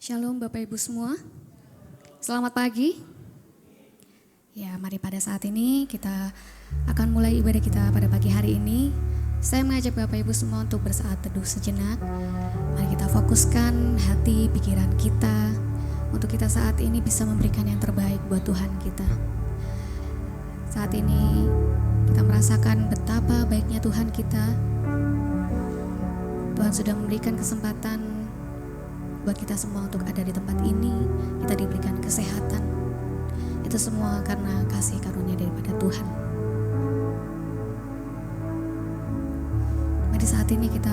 Shalom Bapak Ibu semua. Selamat pagi. Ya, mari pada saat ini kita akan mulai ibadah kita pada pagi hari ini. Saya mengajak Bapak Ibu semua untuk bersaat teduh sejenak. Mari kita fokuskan hati, pikiran kita untuk kita saat ini bisa memberikan yang terbaik buat Tuhan kita. Saat ini kita merasakan betapa baiknya Tuhan kita. Tuhan sudah memberikan kesempatan buat kita semua untuk ada di tempat ini. Kita diberikan kesehatan. Itu semua karena kasih karunia daripada Tuhan. Mari saat ini kita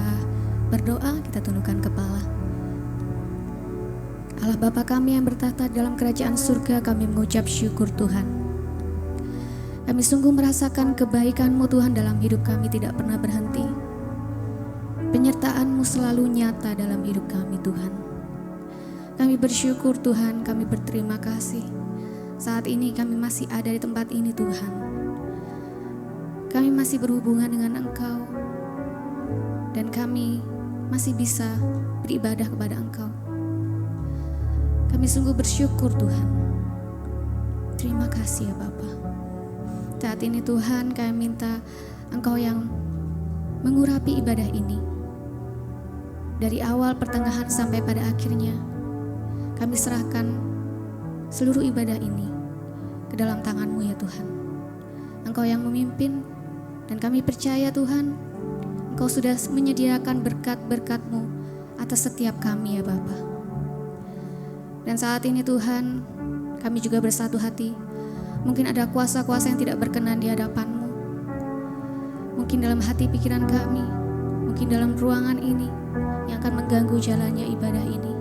berdoa, kita tundukkan kepala. Allah Bapa kami yang bertahta dalam kerajaan surga, kami mengucap syukur Tuhan. Kami sungguh merasakan kebaikan-Mu Tuhan dalam hidup kami tidak pernah berhenti. Penyertaan-Mu selalu nyata dalam hidup kami Tuhan. Kami bersyukur Tuhan, kami berterima kasih. Saat ini kami masih ada di tempat ini Tuhan. Kami masih berhubungan dengan Engkau. Dan kami masih bisa beribadah kepada Engkau. Kami sungguh bersyukur Tuhan. Terima kasih ya Bapa. Saat ini Tuhan kami minta Engkau yang mengurapi ibadah ini. Dari awal pertengahan sampai pada akhirnya, kami serahkan seluruh ibadah ini ke dalam tangan-Mu ya Tuhan. Engkau yang memimpin dan kami percaya Tuhan, Engkau sudah menyediakan berkat-berkat-Mu atas setiap kami ya Bapa. Dan saat ini Tuhan, kami juga bersatu hati. Mungkin ada kuasa-kuasa yang tidak berkenan di hadapan-Mu. Mungkin dalam hati pikiran kami, mungkin dalam ruangan ini yang akan mengganggu jalannya ibadah ini.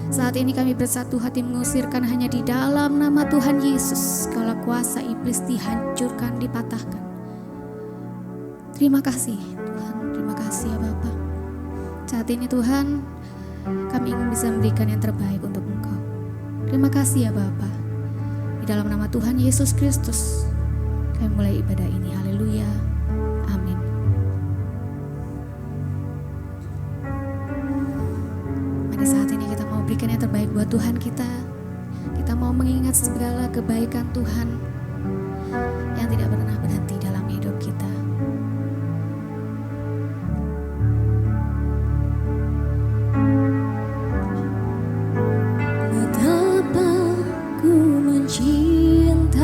Saat ini kami bersatu hati mengusirkan hanya di dalam nama Tuhan Yesus. Segala kuasa iblis dihancurkan, dipatahkan. Terima kasih Tuhan, terima kasih ya Bapa. Saat ini Tuhan, kami ingin bisa memberikan yang terbaik untuk Engkau. Terima kasih ya Bapa. Di dalam nama Tuhan Yesus Kristus, kami mulai ibadah ini. Haleluya. Amin. Pada saat ini kita mau berikan yang terbaik buat Tuhan kita. Kita mau mengingat segala kebaikan Tuhan yang tidak pernah berhenti dalam hidup kita. Betapa ku mencintai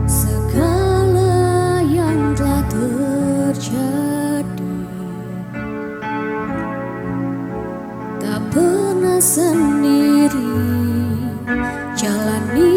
segala yang telah terjadi. Tak pernah sendiri jalani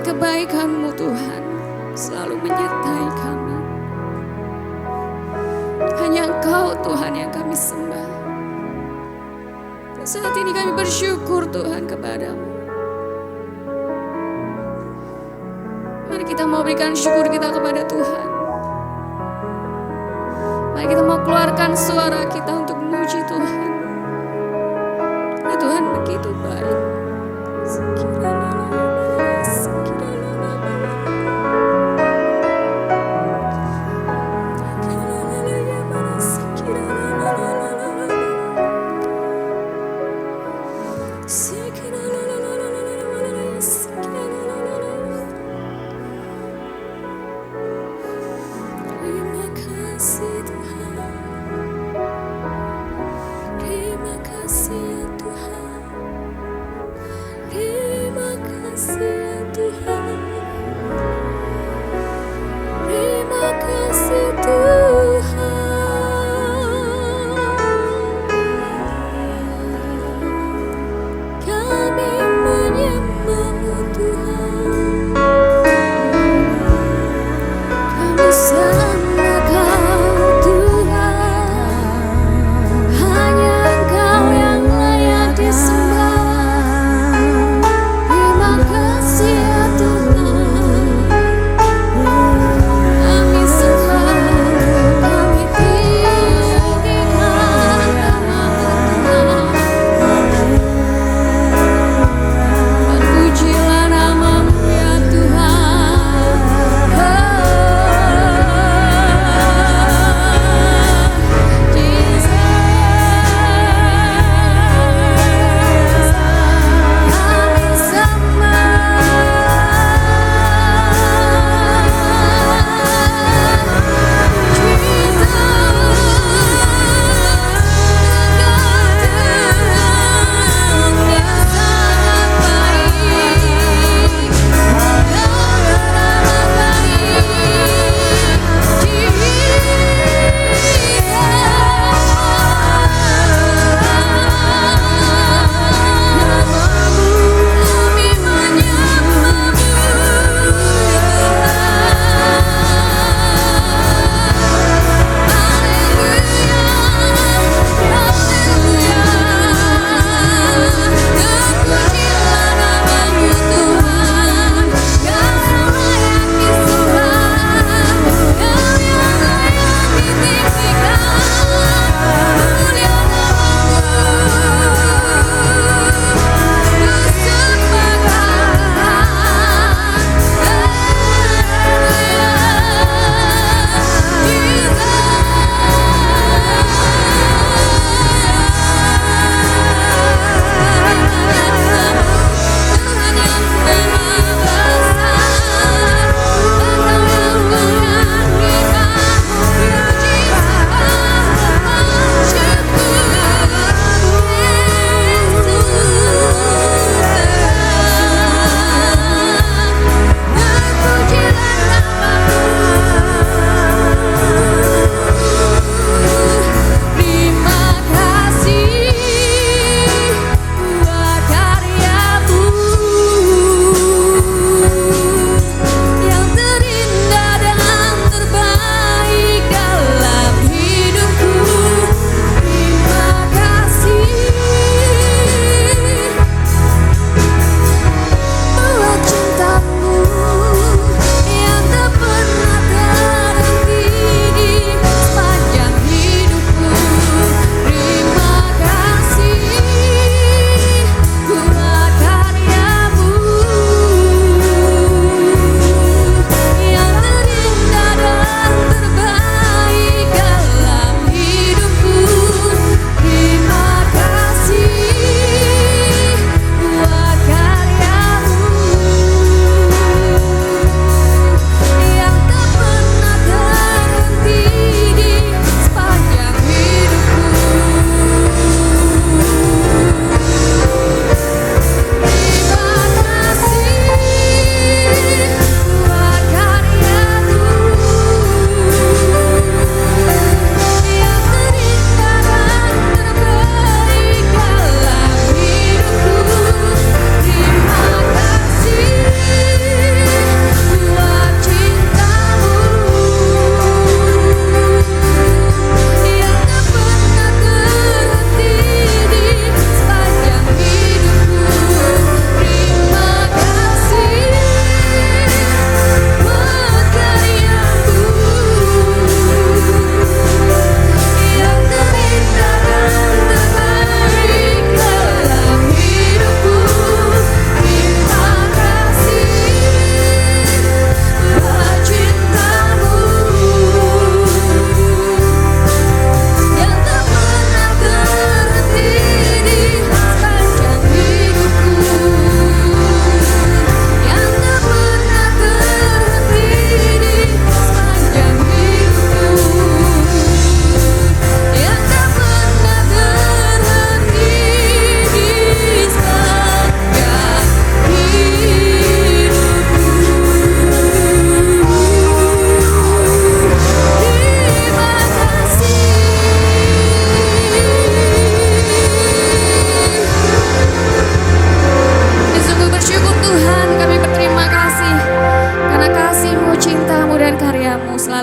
kebaikan-Mu Tuhan selalu menyertai kami. Hanya Engkau Tuhan yang kami sembah. Saat ini kami bersyukur Tuhan kepada-Mu. Mari kita mau berikan syukur kita kepada Tuhan. Mari kita mau keluarkan suara kita untuk memuji Tuhan. Karena Tuhan begitu baik. Terima kasih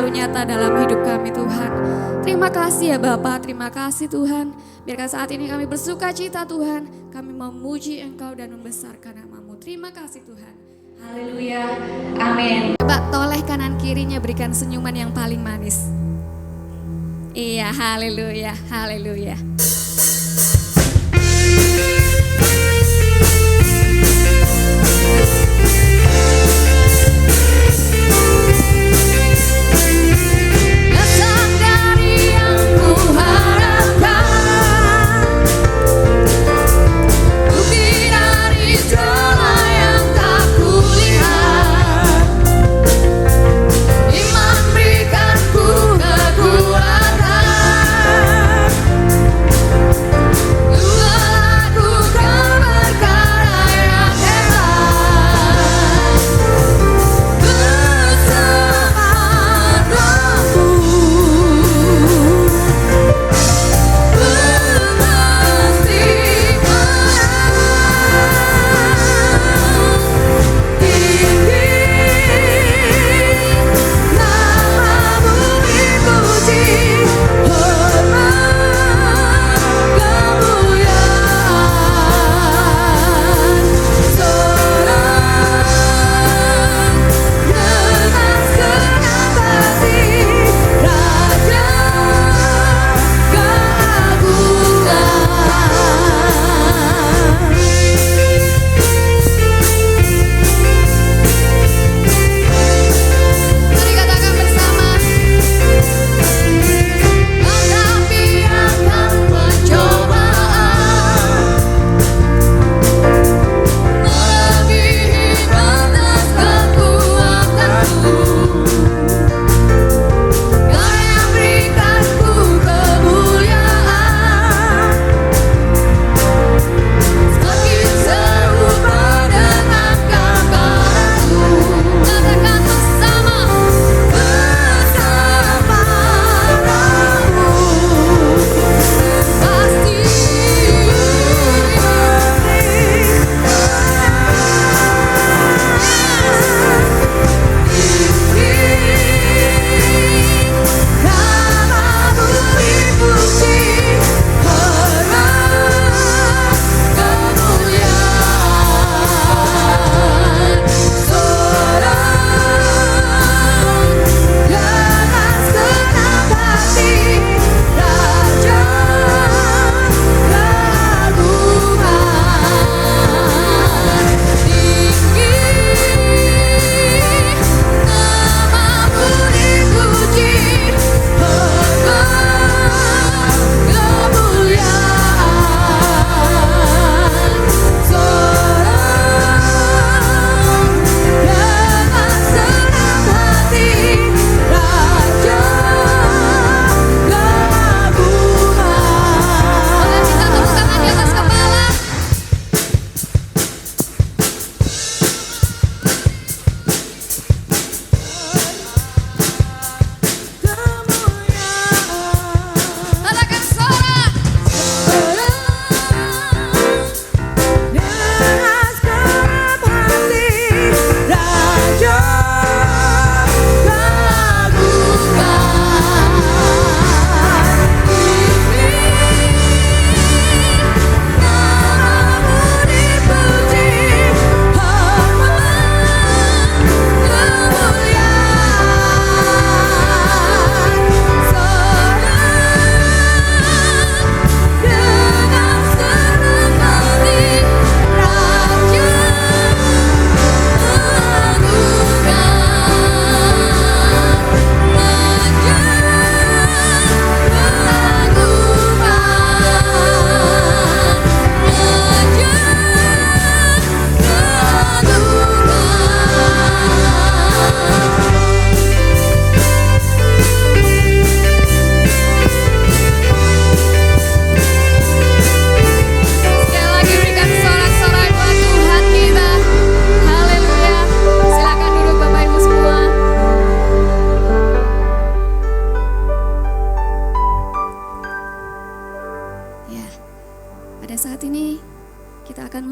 selalu nyata dalam hidup kami Tuhan. Terima kasih ya Bapa, terima kasih Tuhan. Biarkan saat ini kami bersuka cita Tuhan. Kami memuji Engkau dan membesarkan nama-Mu. Terima kasih Tuhan. Haleluya. Amin. Coba toleh kanan kirinya, berikan senyuman yang paling manis. Iya, haleluya, haleluya.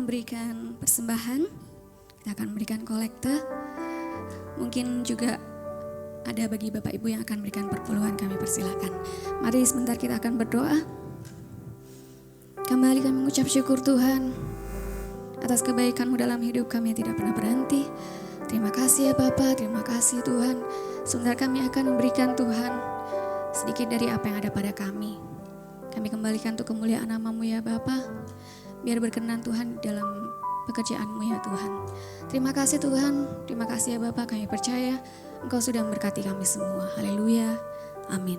memberikan persembahan, kita akan memberikan kolekte. Mungkin juga ada bagi Bapak Ibu yang akan memberikan perpuluhan, kami persilakan. Mari sebentar kita akan berdoa. Kembali kami mengucap syukur Tuhan atas kebaikan-Mu dalam hidup kami yang tidak pernah berhenti. Terima kasih ya Bapa, terima kasih Tuhan. Sebentar kami akan memberikan Tuhan sedikit dari apa yang ada pada kami. Kami kembalikan untuk kemuliaan nama-Mu ya Bapa. Biar berkenan Tuhan dalam pekerjaan-Mu ya Tuhan. Terima kasih Tuhan, terima kasih ya Bapa, kami percaya Engkau sudah memberkati kami semua. Haleluya, amin.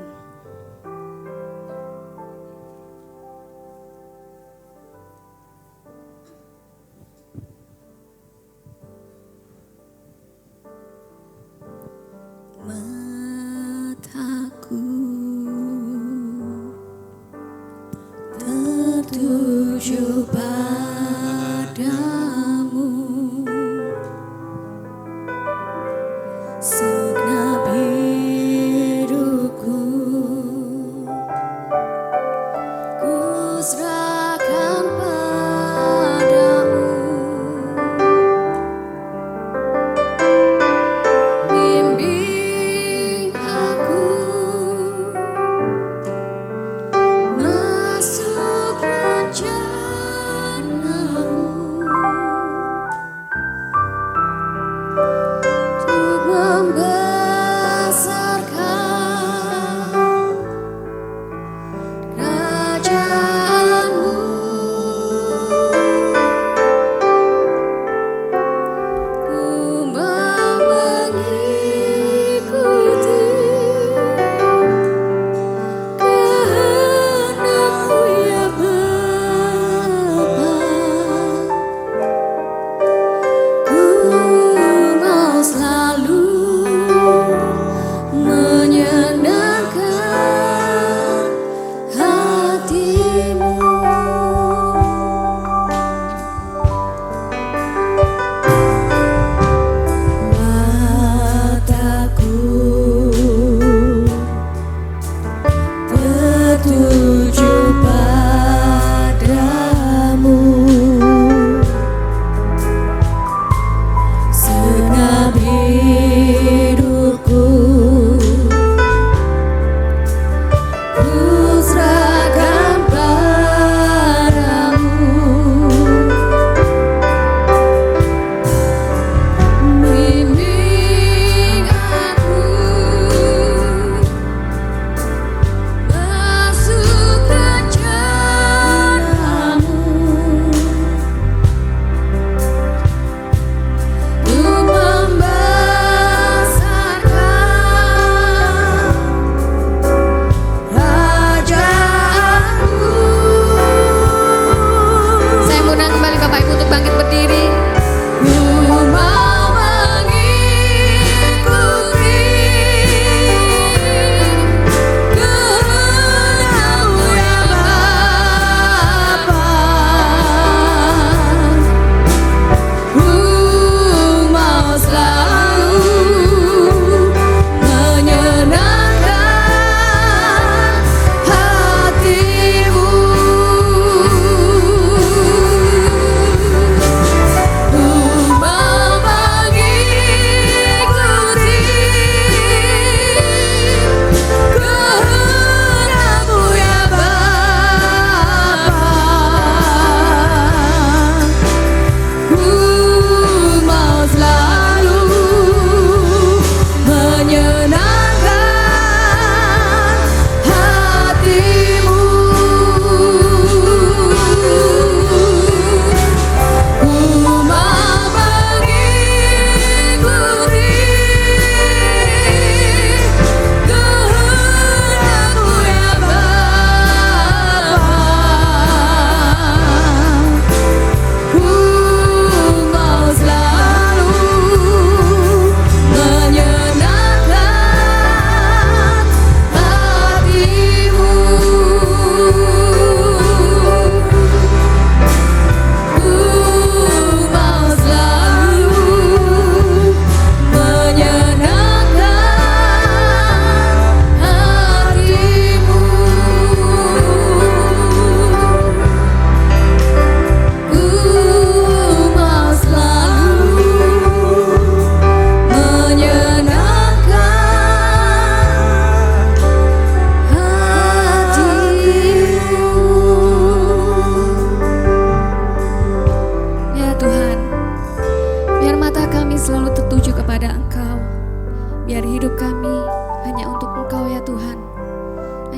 Mataku tertuju padamu, segenap hidupku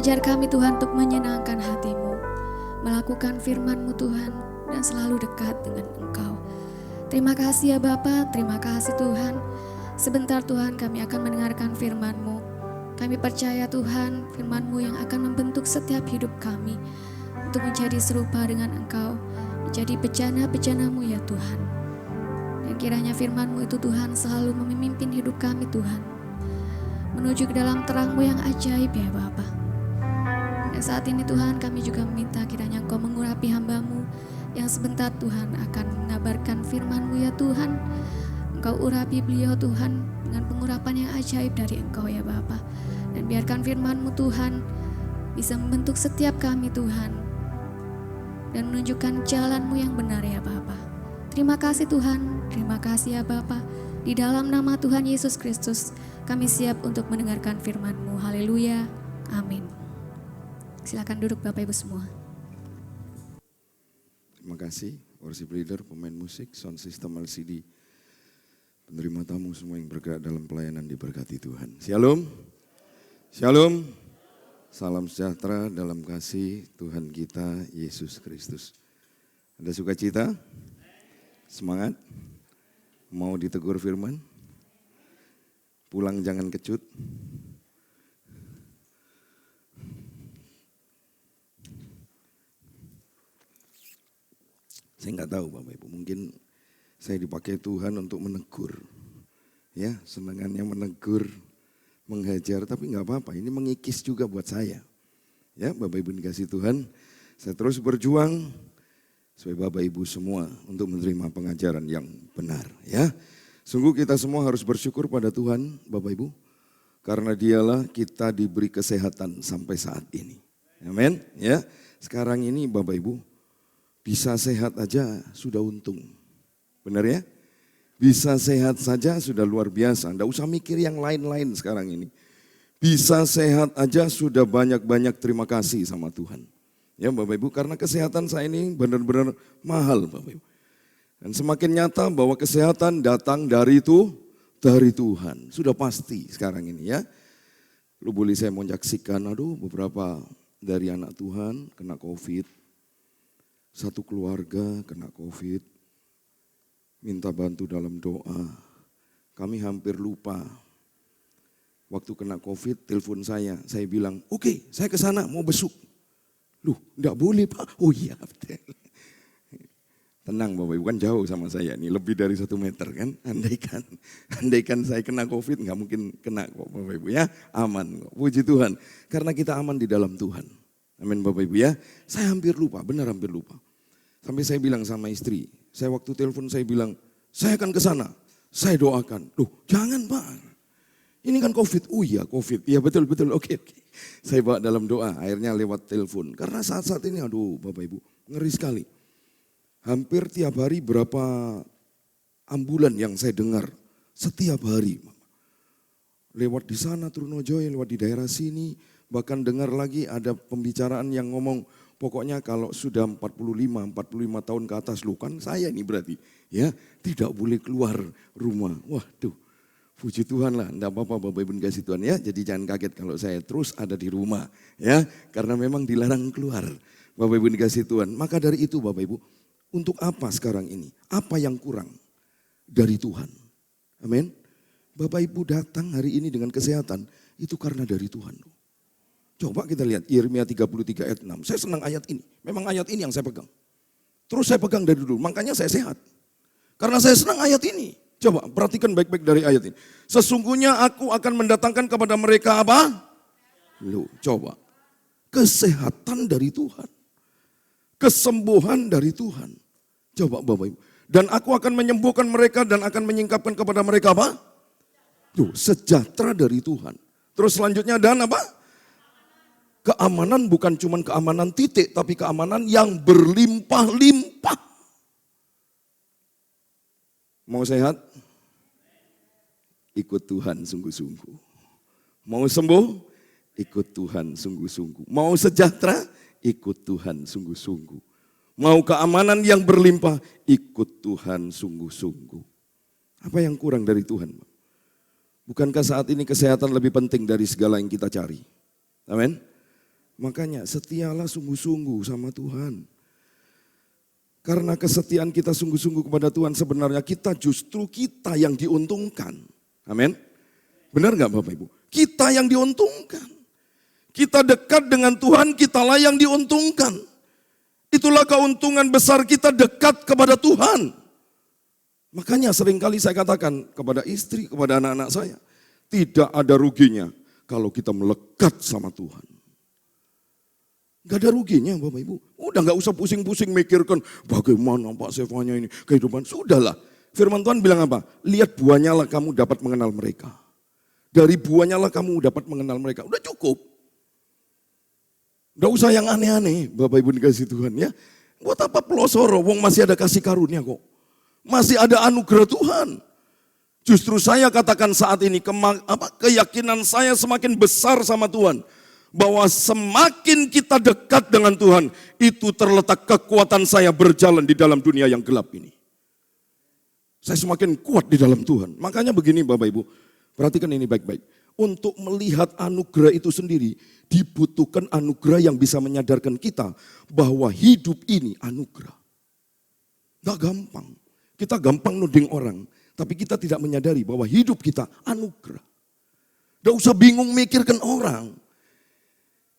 Ajar kami Tuhan untuk menyenangkan hati-Mu, melakukan firman-Mu Tuhan, dan selalu dekat dengan Engkau. Terima kasih ya Bapa, terima kasih Tuhan. Sebentar Tuhan kami akan mendengarkan firman-Mu. Kami percaya Tuhan, firman-Mu yang akan membentuk setiap hidup kami untuk menjadi serupa dengan Engkau, menjadi bejana-bejana-Mu ya Tuhan. Dan kiranya firman-Mu itu Tuhan selalu memimpin hidup kami Tuhan, menuju ke dalam terang-Mu yang ajaib ya Bapa. Dan saat ini Tuhan kami juga meminta kiranya Engkau mengurapi hamba-Mu yang sebentar Tuhan akan mengabarkan firman-Mu ya Tuhan. Engkau urapi beliau Tuhan dengan pengurapan yang ajaib dari Engkau ya Bapa. Dan biarkan firman-Mu Tuhan bisa membentuk setiap kami Tuhan, dan menunjukkan jalan-Mu yang benar ya Bapa. Terima kasih Tuhan, terima kasih ya Bapa. Di dalam nama Tuhan Yesus Kristus kami siap untuk mendengarkan firman-Mu. Haleluya, amin. Silakan duduk Bapak Ibu semua. Terima kasih worship leader, pemain musik, sound system LCD, penerima tamu semua yang bergerak dalam pelayanan diberkati Tuhan. Shalom, shalom, salam sejahtera dalam kasih Tuhan kita Yesus Kristus. Ada sukacita? Semangat? Mau ditegur firman? Pulang jangan kecut. Saya nggak tahu Bapak Ibu, mungkin saya dipakai Tuhan untuk menegur. Ya, senangannya menegur, menghajar, tapi nggak apa-apa, ini mengikis juga buat saya. Ya, Bapak Ibu dikasih Tuhan, saya terus berjuang supaya Bapak Ibu semua untuk menerima pengajaran yang benar. Ya, sungguh kita semua harus bersyukur pada Tuhan Bapak Ibu, karena dialah kita diberi kesehatan sampai saat ini. Amin. Ya, sekarang ini Bapak Ibu, bisa sehat aja sudah untung. Benar ya? Bisa sehat saja sudah luar biasa. Enggak usah mikir yang lain-lain sekarang ini. Bisa sehat aja sudah banyak-banyak terima kasih sama Tuhan. Ya Bapak Ibu, karena kesehatan saya ini benar-benar mahal Bapak Ibu. Dan semakin nyata bahwa kesehatan datang dari Tuhan. Sudah pasti sekarang ini ya. Lu boleh saya menyaksikan, beberapa dari anak Tuhan kena COVID. Satu keluarga kena COVID, minta bantu dalam doa. Kami hampir lupa. Waktu kena COVID, telepon saya bilang, oke, saya ke sana mau besuk. Loh, enggak boleh Pak. Oh iya, betul. Tenang Bapak Ibu, kan jauh sama saya nih, lebih dari 1 meter kan. Andaikan saya kena COVID, enggak mungkin kena kok Bapak Ibu ya. Aman kok, puji Tuhan. Karena kita aman di dalam Tuhan. Amin Bapak Ibu ya. Saya hampir lupa, benar hampir lupa. Sampai saya bilang sama istri, saya waktu telepon saya bilang, saya akan ke sana, saya doakan. Loh jangan Pak, ini kan COVID. Oh iya COVID, iya betul, oke. Saya bawa dalam doa, akhirnya lewat telepon. Karena saat-saat ini Bapak Ibu, ngeri sekali. Hampir tiap hari berapa ambulan yang saya dengar, setiap hari. Lewat di sana Trunojoy, lewat di daerah sini, bahkan dengar lagi ada pembicaraan yang ngomong, pokoknya kalau sudah 45 tahun ke atas, lu kan saya ini berarti, ya tidak boleh keluar rumah. Waduh, puji Tuhan lah, enggak apa-apa Bapak Ibu kasih Tuhan ya. Jadi jangan kaget kalau saya terus ada di rumah, ya karena memang dilarang keluar. Bapak Ibu dikasih Tuhan. Maka dari itu Bapak Ibu, untuk apa sekarang ini? Apa yang kurang dari Tuhan? Amin. Bapak Ibu datang hari ini dengan kesehatan, itu karena dari Tuhan. Coba kita lihat Yeremia 33 ayat 6. Saya senang ayat ini. Memang ayat ini yang saya pegang. Terus saya pegang dari dulu. Makanya saya sehat. Karena saya senang ayat ini. Coba perhatikan baik-baik dari ayat ini. Sesungguhnya aku akan mendatangkan kepada mereka apa? Loh, coba. Kesehatan dari Tuhan. Kesembuhan dari Tuhan. Coba Bapak Ibu. Dan aku akan menyembuhkan mereka dan akan menyingkapkan kepada mereka apa? Loh, sejahtera dari Tuhan. Terus selanjutnya dan apa? Keamanan bukan cuma keamanan titik, tapi keamanan yang berlimpah-limpah. Mau sehat? Ikut Tuhan sungguh-sungguh. Mau sembuh? Ikut Tuhan sungguh-sungguh. Mau sejahtera? Ikut Tuhan sungguh-sungguh. Mau keamanan yang berlimpah? Ikut Tuhan sungguh-sungguh. Apa yang kurang dari Tuhan? Bukankah saat ini kesehatan lebih penting dari segala yang kita cari? Amin. Makanya setialah sungguh-sungguh sama Tuhan. Karena kesetiaan kita sungguh-sungguh kepada Tuhan, sebenarnya justru kita yang diuntungkan. Amin. Benar gak Bapak Ibu? Kita yang diuntungkan. Kita dekat dengan Tuhan, kitalah yang diuntungkan. Itulah keuntungan besar kita dekat kepada Tuhan. Makanya seringkali saya katakan kepada istri, kepada anak-anak saya, tidak ada ruginya kalau kita melekat sama Tuhan. Gak ada ruginya Bapak Ibu. Udah gak usah pusing-pusing mikirkan bagaimana Pak Sefanya ini kehidupan. Sudahlah. Firman Tuhan bilang apa? Lihat buahnya lah kamu dapat mengenal mereka. Dari buahnya lah kamu dapat mengenal mereka. Udah cukup. Gak usah yang aneh-aneh Bapak Ibu dikasih Tuhan ya. Buat apa pelosoro? Wong masih ada kasih karunia kok. Masih ada anugerah Tuhan. Justru saya katakan saat ini keyakinan saya semakin besar sama Tuhan. Bahwa semakin kita dekat dengan Tuhan, itu terletak kekuatan saya berjalan di dalam dunia yang gelap ini. Saya semakin kuat di dalam Tuhan. Makanya begini Bapak Ibu, perhatikan ini baik-baik. Untuk melihat anugerah itu sendiri, dibutuhkan anugerah yang bisa menyadarkan kita bahwa hidup ini anugerah. Gak gampang. Kita gampang nuding orang, tapi kita tidak menyadari bahwa hidup kita anugerah. Gak usah bingung mikirkan orang.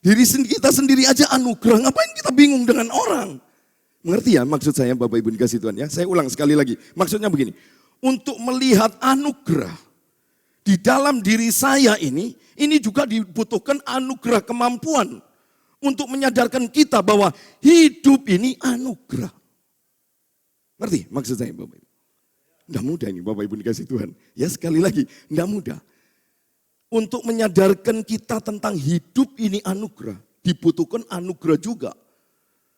Diri kita sendiri aja anugerah, ngapain kita bingung dengan orang? Mengerti ya maksud saya Bapak Ibu dikasih Tuhan ya? Saya ulang sekali lagi, maksudnya begini. Untuk melihat anugerah di dalam diri saya ini juga dibutuhkan anugerah kemampuan. Untuk menyadarkan kita bahwa hidup ini anugerah. Ngerti maksud saya Bapak Ibu? Nggak mudah ini Bapak Ibu dikasih Tuhan. Ya sekali lagi, nggak mudah. Untuk menyadarkan kita tentang hidup ini anugerah. Dibutuhkan anugerah juga.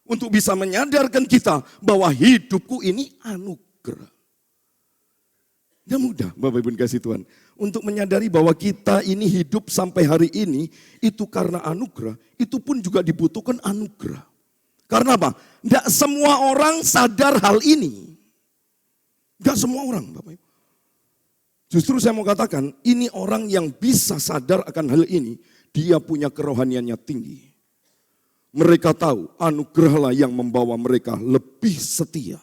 Untuk bisa menyadarkan kita bahwa hidupku ini anugerah. Tidak mudah Bapak Ibu dikasih Tuhan. Untuk menyadari bahwa kita ini hidup sampai hari ini. Itu karena anugerah. Itu pun juga dibutuhkan anugerah. Karena apa? Tidak semua orang sadar hal ini. Tidak semua orang Bapak Ibu. Justru saya mau katakan, ini orang yang bisa sadar akan hal ini, dia punya kerohaniannya tinggi. Mereka tahu anugerahlah yang membawa mereka lebih setia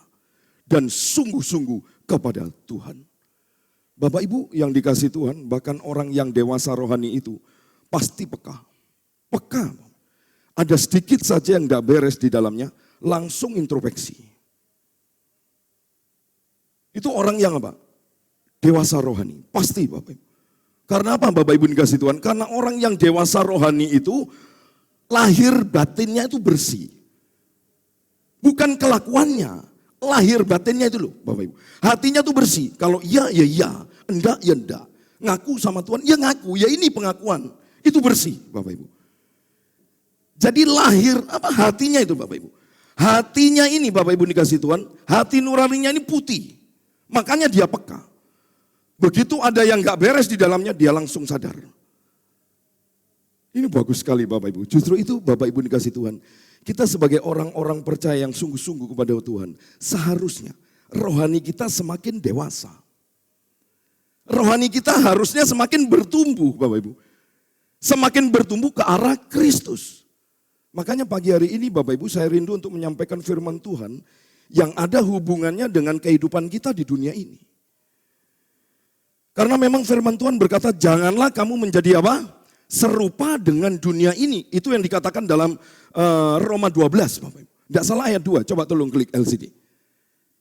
dan sungguh-sungguh kepada Tuhan. Bapak Ibu yang dikasih Tuhan, bahkan orang yang dewasa rohani itu pasti peka. Peka. Ada sedikit saja yang tidak beres di dalamnya, langsung introspeksi. Itu orang yang apa? Dewasa rohani, pasti Bapak Ibu. Karena apa Bapak Ibu dikasih Tuhan? Karena orang yang dewasa rohani itu lahir batinnya itu bersih. Bukan kelakuannya, lahir batinnya itu loh Bapak Ibu. Hatinya tuh bersih, kalau iya ya iya, enggak ya enggak. Ngaku sama Tuhan, ya ngaku, ya ini pengakuan. Itu bersih Bapak Ibu. Jadi lahir hatinya itu Bapak Ibu. Hatinya ini Bapak Ibu dikasih Tuhan, hati nuraninya ini putih. Makanya dia peka. Begitu ada yang gak beres di dalamnya, dia langsung sadar. Ini bagus sekali Bapak Ibu. Justru itu Bapak Ibu dikasih Tuhan. Kita sebagai orang-orang percaya yang sungguh-sungguh kepada Tuhan. Seharusnya rohani kita semakin dewasa. Rohani kita harusnya semakin bertumbuh Bapak Ibu. Semakin bertumbuh ke arah Kristus. Makanya pagi hari ini Bapak Ibu saya rindu untuk menyampaikan firman Tuhan. Yang ada hubungannya dengan kehidupan kita di dunia ini. Karena memang firman Tuhan berkata, janganlah kamu menjadi apa? Serupa dengan dunia ini. Itu yang dikatakan dalam Roma 12. Bapak Ibu. Tidak salah ayat 2, coba tolong klik LCD.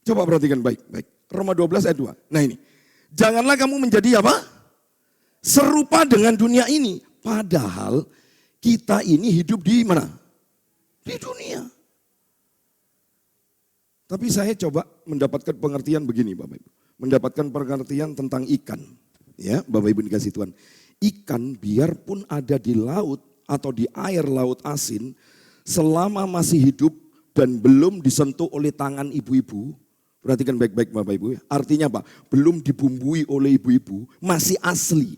Coba perhatikan baik-baik. Roma 12 ayat 2. Nah ini, janganlah kamu menjadi apa? Serupa dengan dunia ini. Padahal kita ini hidup di mana? Di dunia. Tapi saya coba mendapatkan pengertian begini Bapak Ibu. Mendapatkan pengertian tentang ikan. Ya, Bapak Ibu dikasih Tuhan. Ikan biarpun ada di laut atau di air laut asin, selama masih hidup dan belum disentuh oleh tangan ibu-ibu, perhatikan baik-baik Bapak Ibu. Artinya apa? Belum dibumbui oleh ibu-ibu, masih asli,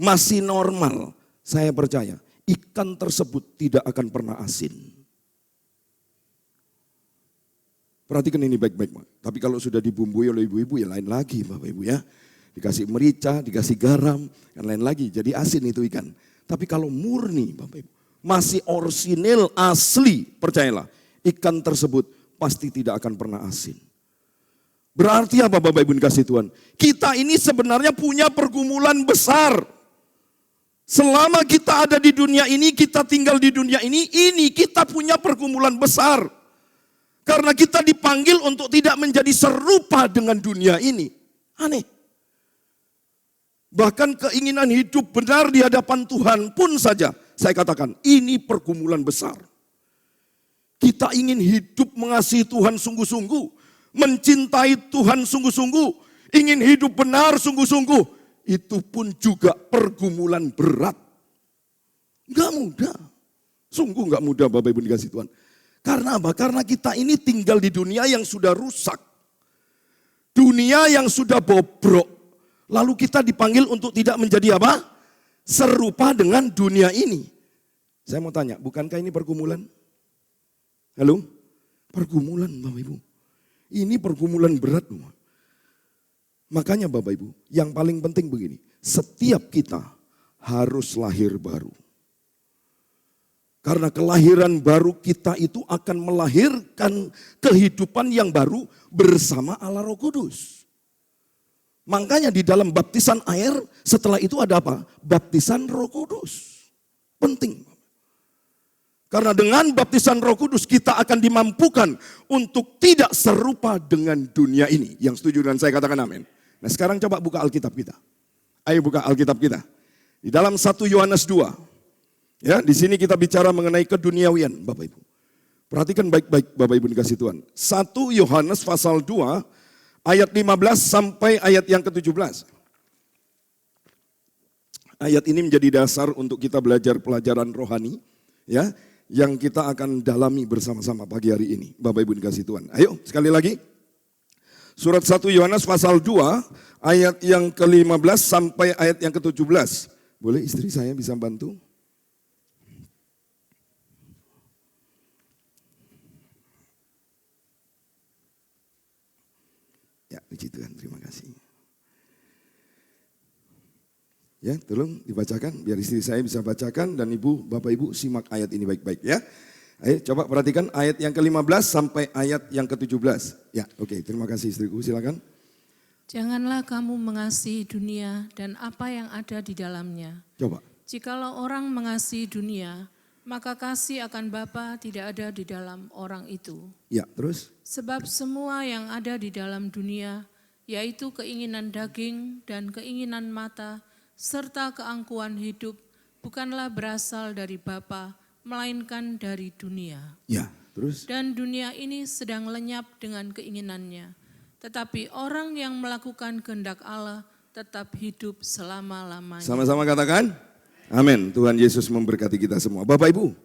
masih normal. Saya percaya ikan tersebut tidak akan pernah asin. Perhatikan ini baik-baik. Tapi kalau sudah dibumbui oleh ibu-ibu ya lain lagi Bapak Ibu ya. Dikasih merica, dikasih garam, dan lain lagi. Jadi asin itu ikan. Tapi kalau murni Bapak Ibu, masih orisinil, asli, percayalah, ikan tersebut pasti tidak akan pernah asin. Berarti apa Bapak Ibu dikasih Tuhan? Kita ini sebenarnya punya pergumulan besar. Selama kita ada di dunia ini, kita tinggal di dunia ini kita punya pergumulan besar. Karena kita dipanggil untuk tidak menjadi serupa dengan dunia ini. Aneh. Bahkan keinginan hidup benar di hadapan Tuhan pun saja, saya katakan ini pergumulan besar. Kita ingin hidup mengasihi Tuhan sungguh-sungguh, mencintai Tuhan sungguh-sungguh, ingin hidup benar sungguh-sungguh. Itu pun juga pergumulan berat. Enggak mudah. Sungguh enggak mudah Bapak Ibu dikasih Tuhan. Karena apa? Karena kita ini tinggal di dunia yang sudah rusak. Dunia yang sudah bobrok. Lalu kita dipanggil untuk tidak menjadi apa? Serupa dengan dunia ini. Saya mau tanya, bukankah ini pergumulan? Halo? Pergumulan Bapak Ibu. Ini pergumulan berat. Makanya Bapak Ibu, yang paling penting begini. Setiap kita harus lahir baru. Karena kelahiran baru kita itu akan melahirkan kehidupan yang baru bersama Allah Roh Kudus. Makanya di dalam baptisan air, setelah itu ada apa? Baptisan Roh Kudus. Penting. Karena dengan baptisan Roh Kudus kita akan dimampukan untuk tidak serupa dengan dunia ini. Yang setuju dengan saya katakan amin. Nah sekarang coba buka Alkitab kita. Ayo buka Alkitab kita. Di dalam 1 Yohanes 2. Ya, di sini kita bicara mengenai keduniawian Bapak Ibu. Perhatikan baik-baik Bapak Ibu dikasih Tuhan. 1 Yohanes pasal 2 ayat 15 sampai ayat yang ke-17. Ayat ini menjadi dasar untuk kita belajar pelajaran rohani. Ya, yang kita akan dalami bersama-sama pagi hari ini. Bapak Ibu dikasih Tuhan. Ayo sekali lagi. Surat 1 Yohanes pasal 2 ayat yang ke-15 sampai ayat yang ke-17. Boleh istri saya bisa bantu? Ya, puji Tuhan, terima kasih. Ya, tolong dibacakan biar istri saya bisa bacakan dan Ibu, Bapak Ibu simak ayat ini baik-baik ya. Ayo coba perhatikan ayat yang ke-15 sampai ayat yang ke-17. Ya, oke, terima kasih istriku, silakan. Janganlah kamu mengasihi dunia dan apa yang ada di dalamnya. Coba. Jikalau orang mengasihi dunia, maka kasih akan Bapa tidak ada di dalam orang itu. Ya, terus? Sebab semua yang ada di dalam dunia, yaitu keinginan daging dan keinginan mata, serta keangkuhan hidup, bukanlah berasal dari Bapa, melainkan dari dunia. Ya, terus? Dan dunia ini sedang lenyap dengan keinginannya. Tetapi orang yang melakukan kehendak Allah tetap hidup selama-lamanya. Sama-sama katakan, amin. Tuhan Yesus memberkati kita semua. Bapak Ibu,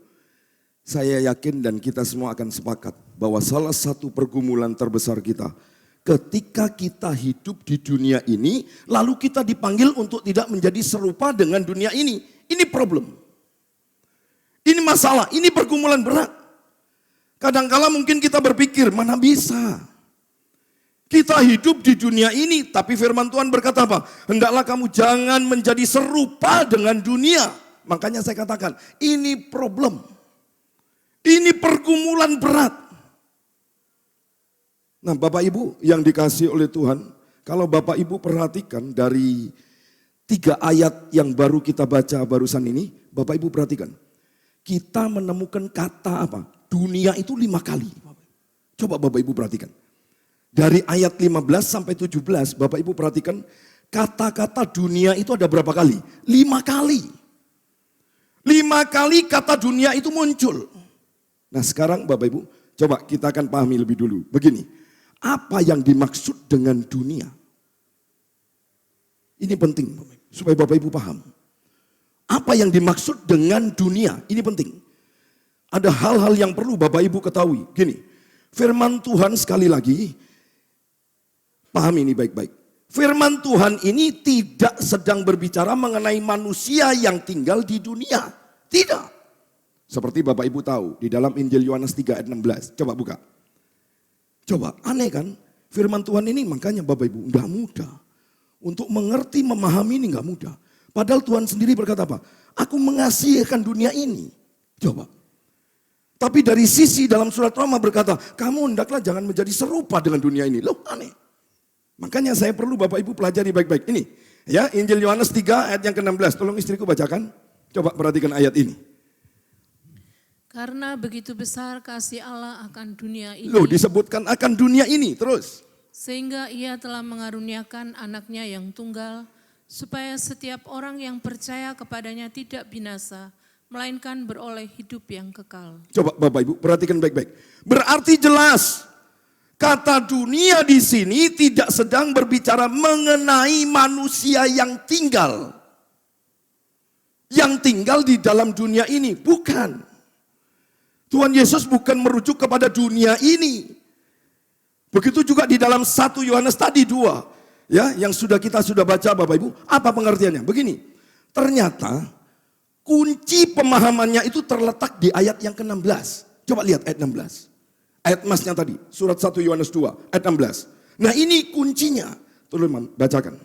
saya yakin dan kita semua akan sepakat bahwa salah satu pergumulan terbesar kita, ketika kita hidup di dunia ini, lalu kita dipanggil untuk tidak menjadi serupa dengan dunia ini. Ini problem. Ini masalah, ini pergumulan berat. Kadangkala mungkin kita berpikir, mana bisa. Kita hidup di dunia ini, tapi firman Tuhan berkata apa? Hendaklah kamu jangan menjadi serupa dengan dunia. Makanya saya katakan, ini problem. Ini pergumulan berat. Nah Bapak Ibu yang dikasihi oleh Tuhan, kalau Bapak Ibu perhatikan dari 3 ayat yang baru kita baca barusan ini, Bapak Ibu perhatikan. Kita menemukan kata apa? Dunia itu 5 kali. Coba Bapak Ibu perhatikan. Dari ayat 15 sampai 17, Bapak Ibu perhatikan kata-kata dunia itu ada berapa kali? 5 kali. 5 kali kata dunia itu muncul. Nah sekarang Bapak Ibu, coba kita akan pahami lebih dulu. Begini, apa yang dimaksud dengan dunia? Ini penting supaya Bapak Ibu paham. Apa yang dimaksud dengan dunia? Ini penting. Ada hal-hal yang perlu Bapak Ibu ketahui. Gini, firman Tuhan sekali lagi, pahami ini baik-baik. Firman Tuhan ini tidak sedang berbicara mengenai manusia yang tinggal di dunia. Tidak. Seperti Bapak Ibu tahu di dalam Injil Yohanes 3 ayat 16. Coba buka. Coba, aneh kan? Firman Tuhan ini makanya Bapak Ibu enggak mudah. Untuk mengerti, memahami ini enggak mudah. Padahal Tuhan sendiri berkata apa? Aku mengasihi dunia ini. Coba. Tapi dari sisi dalam surat Roma berkata, kamu hendaklah jangan menjadi serupa dengan dunia ini. Loh, aneh. Makanya saya perlu Bapak Ibu pelajari baik-baik. Ini, ya, Injil Yohanes 3 ayat yang ke-16. Tolong istriku bacakan. Coba perhatikan ayat ini. Karena begitu besar kasih Allah akan dunia ini. Loh, disebutkan akan dunia ini, terus. Sehingga ia telah mengaruniakan anaknya yang tunggal, supaya setiap orang yang percaya kepadanya tidak binasa, melainkan beroleh hidup yang kekal. Coba Bapak Ibu perhatikan baik-baik. Berarti jelas kata dunia di sini tidak sedang berbicara mengenai manusia yang tinggal. Yang tinggal di dalam dunia ini, bukan. Tuhan Yesus bukan merujuk kepada dunia ini. Begitu juga di dalam 1 Yohanes tadi 2, ya, yang kita sudah baca Bapak Ibu. Apa pengertiannya? Begini. Ternyata kunci pemahamannya itu terletak di ayat yang ke-16. Coba lihat ayat 16. Ayat emasnya tadi, surat 1 Yohanes 2, ayat 16. Nah ini kuncinya. Tolong bacakan.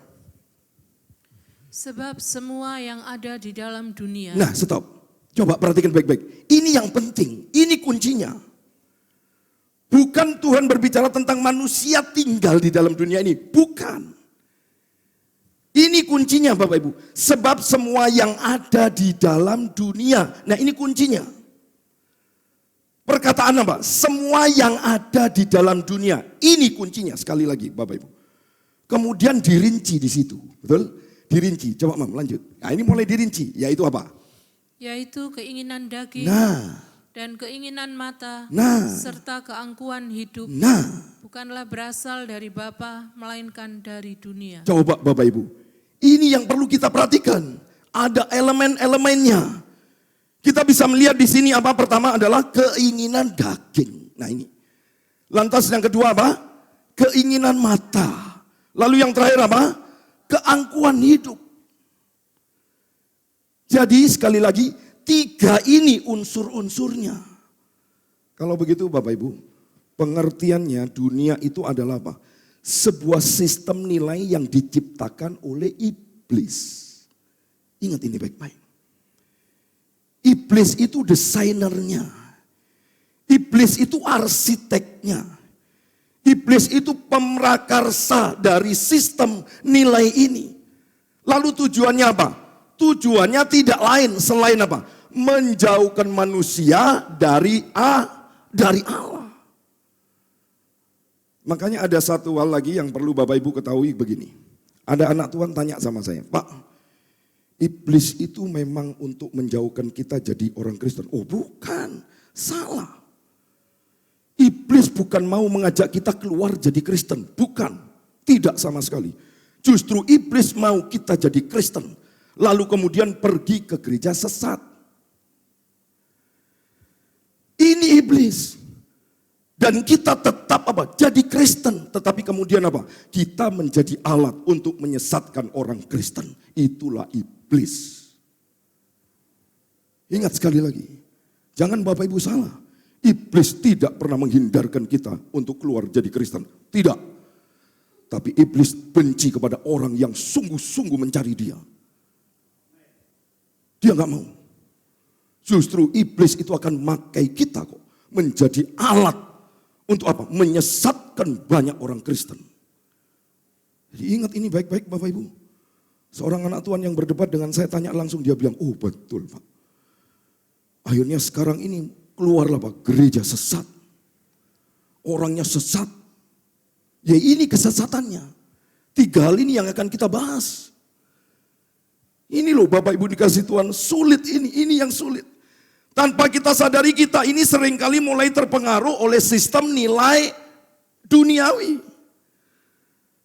Sebab semua yang ada di dalam dunia. Nah stop. Coba perhatikan baik-baik. Ini yang penting, ini kuncinya. Bukan Tuhan berbicara tentang manusia tinggal di dalam dunia ini. Bukan. Ini kuncinya Bapak Ibu. Sebab semua yang ada di dalam dunia. Nah ini kuncinya. Perkataan apa? Semua yang ada di dalam dunia. Ini kuncinya sekali lagi Bapak Ibu. Kemudian dirinci di situ. Betul? Dirinci. Coba Mam lanjut. Nah ini mulai dirinci. Yaitu apa? Yaitu keinginan daging. Dan keinginan mata. Serta keangkuhan hidup. Bukanlah berasal dari Bapa, melainkan dari dunia. Coba Bapak Ibu. Ini yang perlu kita perhatikan. Ada elemen-elemennya. Kita bisa melihat di sini apa? Pertama adalah keinginan daging. Nah ini. Lantas yang kedua apa? Keinginan mata. Lalu yang terakhir apa? Keangkuhan hidup. Jadi sekali lagi, 3 ini unsur-unsurnya. Kalau begitu Bapak Ibu, pengertiannya dunia itu adalah apa? Sebuah sistem nilai yang diciptakan oleh iblis. Ingat ini baik-baik. Iblis itu desainernya. Iblis itu arsiteknya. Iblis itu pemrakarsa dari sistem nilai ini. Lalu tujuannya apa? Tujuannya tidak lain selain apa? Menjauhkan manusia dari Allah. Makanya ada satu hal lagi yang perlu Bapak Ibu ketahui begini. Ada anak Tuhan tanya sama saya, Pak, iblis itu memang untuk menjauhkan kita jadi orang Kristen. Oh bukan, salah. Iblis bukan mau mengajak kita keluar jadi Kristen. Bukan, tidak sama sekali. Justru iblis mau kita jadi Kristen. Lalu kemudian pergi ke gereja sesat. Ini iblis. Dan kita tetap apa? Jadi Kristen. Tetapi kemudian apa? Kita menjadi alat untuk menyesatkan orang Kristen. Itulah iblis. Ingat sekali lagi. Jangan Bapak Ibu salah. Iblis tidak pernah menghindarkan kita untuk keluar jadi Kristen. Tidak. Tapi iblis benci kepada orang yang sungguh-sungguh mencari dia. Dia gak mau. Justru iblis itu akan memakai kita kok. Menjadi alat. Untuk apa? Menyesatkan banyak orang Kristen. Jadi ingat ini baik-baik Bapak Ibu. Seorang anak Tuhan yang berdebat dengan saya tanya langsung, dia bilang, oh betul Pak. Akhirnya sekarang ini keluarlah Pak, gereja sesat. Orangnya sesat. Ya ini kesesatannya. 3 hal ini yang akan kita bahas. Ini loh Bapak Ibu dikasih Tuhan, sulit ini yang sulit. Tanpa kita sadari kita ini seringkali mulai terpengaruh oleh sistem nilai duniawi.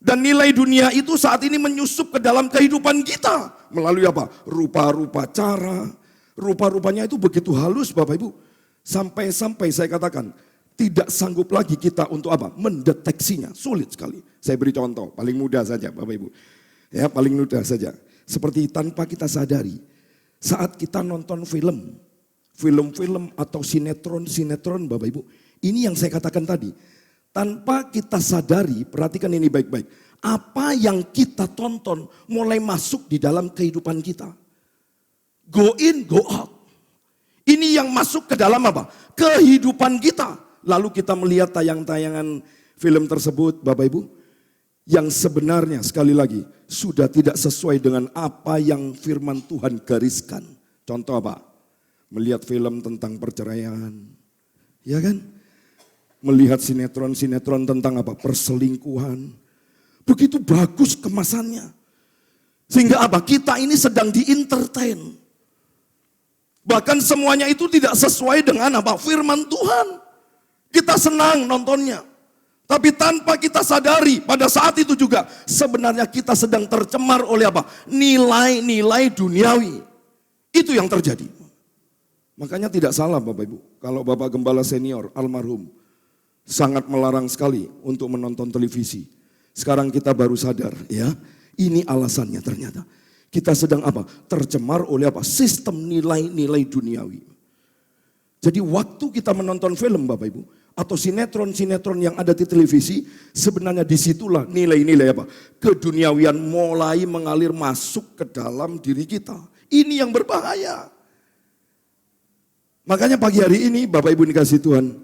Dan nilai dunia itu saat ini menyusup ke dalam kehidupan kita. Melalui apa? Rupa-rupa cara. Rupa-rupanya itu begitu halus Bapak Ibu. Sampai-sampai saya katakan, tidak sanggup lagi kita untuk apa? Mendeteksinya. Sulit sekali. Saya beri contoh, paling mudah saja Bapak Ibu. Ya paling mudah saja. Seperti tanpa kita sadari. Saat kita nonton film atau sinetron Bapak Ibu. Ini yang saya katakan tadi. Tanpa kita sadari, perhatikan ini baik-baik. Apa yang kita tonton mulai masuk di dalam kehidupan kita. Go in, go out. Ini yang masuk ke dalam apa? Kehidupan kita. Lalu kita melihat tayang-tayangan film tersebut, Bapak Ibu, yang sebenarnya sekali lagi sudah tidak sesuai dengan apa yang firman Tuhan gariskan. Contoh apa? Melihat film tentang perceraian, ya kan? Melihat sinetron-sinetron tentang apa? Perselingkuhan. Begitu bagus kemasannya. Sehingga apa? Kita ini sedang di-entertain. Bahkan semuanya itu tidak sesuai dengan apa? Firman Tuhan. Kita senang nontonnya. Tapi tanpa kita sadari pada saat itu juga sebenarnya kita sedang tercemar oleh apa? Nilai-nilai duniawi. Itu yang terjadi. Makanya tidak salah Bapak Ibu. Kalau Bapak Gembala Senior almarhum sangat melarang sekali untuk menonton televisi. Sekarang kita baru sadar ya. Ini alasannya ternyata. Kita sedang apa? Tercemar oleh apa? Sistem nilai-nilai duniawi. Jadi waktu kita menonton film Bapak Ibu, atau sinetron-sinetron yang ada di televisi, sebenarnya disitulah nilai-nilai apa? Keduniawian mulai mengalir masuk ke dalam diri kita. Ini yang berbahaya. Makanya pagi hari ini Bapak Ibu dikasih Tuhan,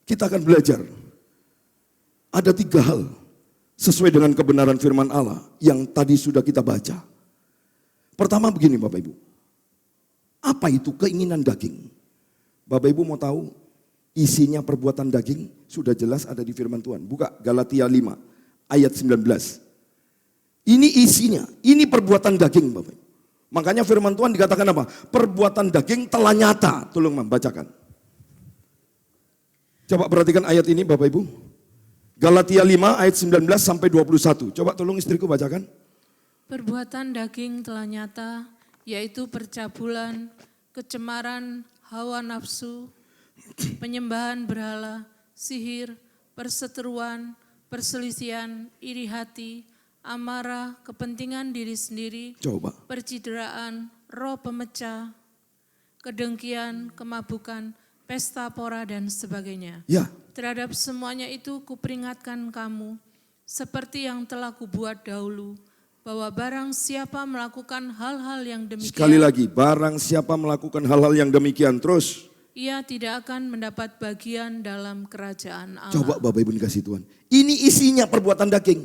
kita akan belajar. Ada 3 hal sesuai dengan kebenaran firman Allah yang tadi sudah kita baca. Pertama begini Bapak Ibu, apa itu keinginan daging? Bapak Ibu mau tahu isinya perbuatan daging? Sudah jelas ada di firman Tuhan. Buka Galatia 5 ayat 19. Ini isinya, ini perbuatan daging Bapak Ibu. Makanya firman Tuhan dikatakan apa? Perbuatan daging telah nyata. Tolong membacakan. Coba perhatikan ayat ini Bapak Ibu. Galatia 5 ayat 19 sampai 21. Coba tolong istriku bacakan. Perbuatan daging telah nyata, yaitu percabulan, kecemaran, hawa nafsu, penyembahan berhala, sihir, perseteruan, perselisihan, iri hati, amarah, kepentingan diri sendiri, Coba. percideraan, roh pemecah, kedengkian, kemabukan, pesta pora dan sebagainya. Ya. Terhadap semuanya itu kuperingatkan kamu, seperti yang telah kubuat dahulu, bahwa barang siapa melakukan hal-hal yang demikian, Sekali lagi, barang siapa melakukan hal-hal yang demikian, terus ia tidak akan mendapat bagian dalam kerajaan Allah. coba Bapak Ibu dikasih Tuhan. Ini isinya perbuatan daging.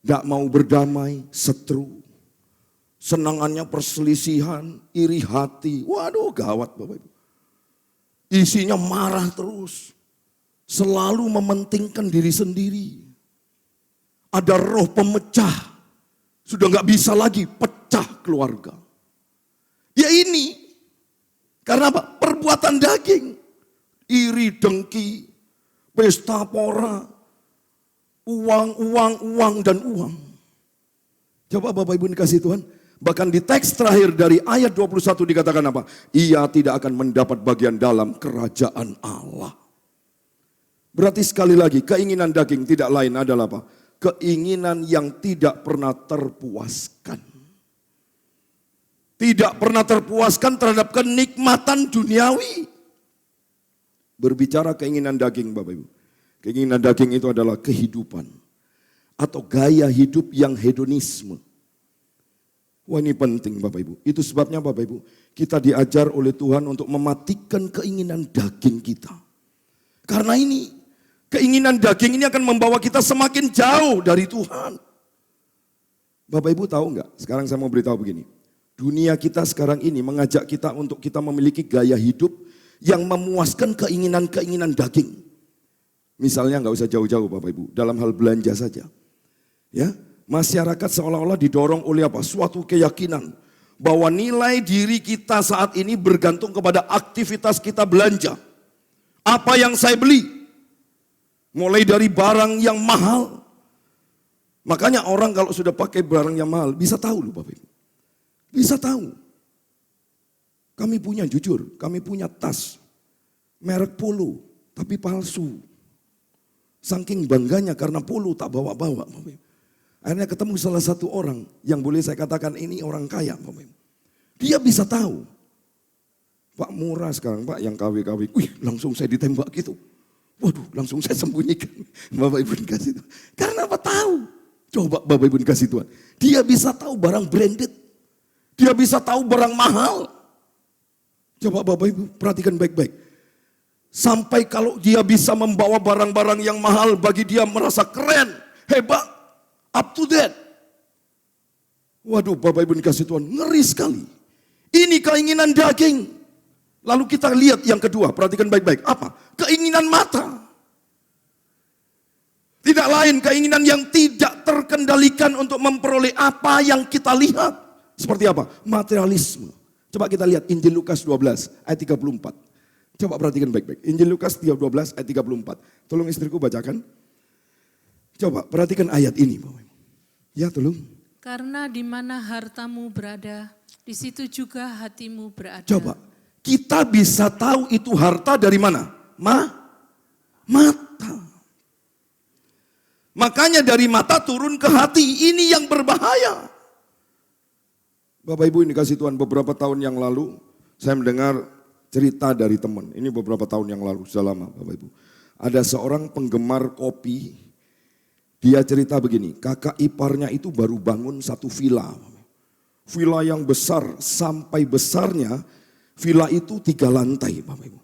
Gak mau berdamai, seteru. Senangannya perselisihan, iri hati. Waduh gawat Bapak Ibu. Isinya marah terus. Selalu mementingkan diri sendiri. Ada roh pemecah. Sudah gak bisa lagi pecah keluarga. Ya ini. Karena apa? Perbuatan daging. Iri, dengki, pesta pora, uang, dan uang. Coba Bapak Ibu dikasih Tuhan. Bahkan di teks terakhir dari ayat 21 dikatakan apa? Ia tidak akan mendapat bagian dalam kerajaan Allah. Berarti sekali lagi keinginan daging tidak lain adalah apa? Keinginan yang tidak pernah terpuaskan. Tidak pernah terpuaskan terhadap kenikmatan duniawi. Berbicara keinginan daging Bapak Ibu. Keinginan daging itu adalah kehidupan. Atau gaya hidup yang hedonisme. Wah ini penting Bapak Ibu. Itu sebabnya Bapak Ibu. Kita diajar oleh Tuhan untuk mematikan keinginan daging kita. Karena ini. Keinginan daging ini akan membawa kita semakin jauh dari Tuhan. Bapak Ibu tahu enggak? Sekarang saya mau beritahu begini. Dunia kita sekarang ini mengajak kita untuk kita memiliki gaya hidup yang memuaskan keinginan-keinginan daging. Misalnya enggak usah jauh-jauh Bapak Ibu, dalam hal belanja saja. Ya, masyarakat seolah-olah didorong oleh apa? Suatu keyakinan bahwa nilai diri kita saat ini bergantung kepada aktivitas kita belanja. Apa yang saya beli? Mulai dari barang yang mahal. Makanya orang kalau sudah pakai barang yang mahal bisa tahu loh Bapak Ibu. Bisa tahu. Kami punya jujur, kami punya tas merek Polo tapi palsu. Saking bangganya karena Polo tak bawa-bawa Bapak Ibu. Akhirnya ketemu salah satu orang yang boleh saya katakan ini orang kaya Bapak Ibu. Dia bisa tahu. Pak murah sekarang Pak yang KW-KW. Wih langsung saya ditembak gitu. Waduh langsung saya sembunyikan. Bapak Ibu dikasih Tuhan. Karena apa tahu. Coba Bapak Ibu dikasih Tuhan. Dia bisa tahu barang branded. Dia bisa tahu barang mahal. Coba Bapak Ibu perhatikan baik-baik. Sampai kalau dia bisa membawa barang-barang yang mahal, bagi dia merasa keren, hebat, up to date. Waduh Bapak Ibu dikasih Tuhan, ngeri sekali. Ini keinginan daging. Lalu kita lihat yang kedua, perhatikan baik-baik. Apa? Keinginan mata. Tidak lain keinginan yang tidak terkendalikan untuk memperoleh apa yang kita lihat. Seperti apa? Materialisme. Coba kita lihat Injil Lukas 12 ayat 34. Coba perhatikan baik-baik. Injil Lukas 12 ayat 34. Tolong istriku bacakan. Coba perhatikan ayat ini. Ya tolong. Karena di mana hartamu berada, di situ juga hatimu berada. Coba. Kita bisa tahu itu harta dari mana? Mata. Makanya dari mata turun ke hati. Ini yang berbahaya. Bapak Ibu ini kasih Tuhan, beberapa tahun yang lalu saya mendengar cerita dari teman. Ini beberapa tahun yang lalu, sudah lama Bapak Ibu. Ada seorang penggemar kopi, dia cerita begini, kakak iparnya itu baru bangun satu villa. Villa yang besar, sampai besarnya villa itu 3 lantai Bapak Ibu.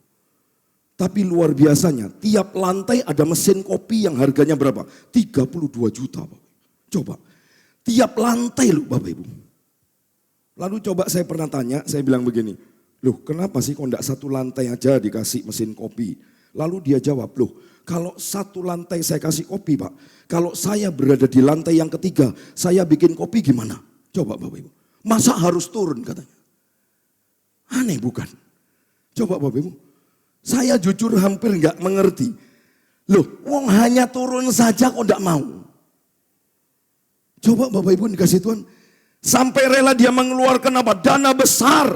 Tapi luar biasanya, tiap lantai ada mesin kopi yang harganya berapa? 32 juta Bapak. Coba, tiap lantai loh Bapak Ibu. Lalu coba saya pernah tanya, saya bilang begini, loh kenapa sih kok enggak satu lantai aja dikasih mesin kopi? Lalu dia jawab, loh kalau satu lantai saya kasih kopi Pak, kalau saya berada di lantai yang ketiga, saya bikin kopi gimana? Coba Bapak Ibu, masa harus turun katanya? Aneh bukan? Coba Bapak Ibu, saya jujur hampir enggak mengerti. Loh wong hanya turun saja kok enggak mau? Coba Bapak Ibu dikasih Tuhan. Sampai rela dia mengeluarkan apa? Dana besar.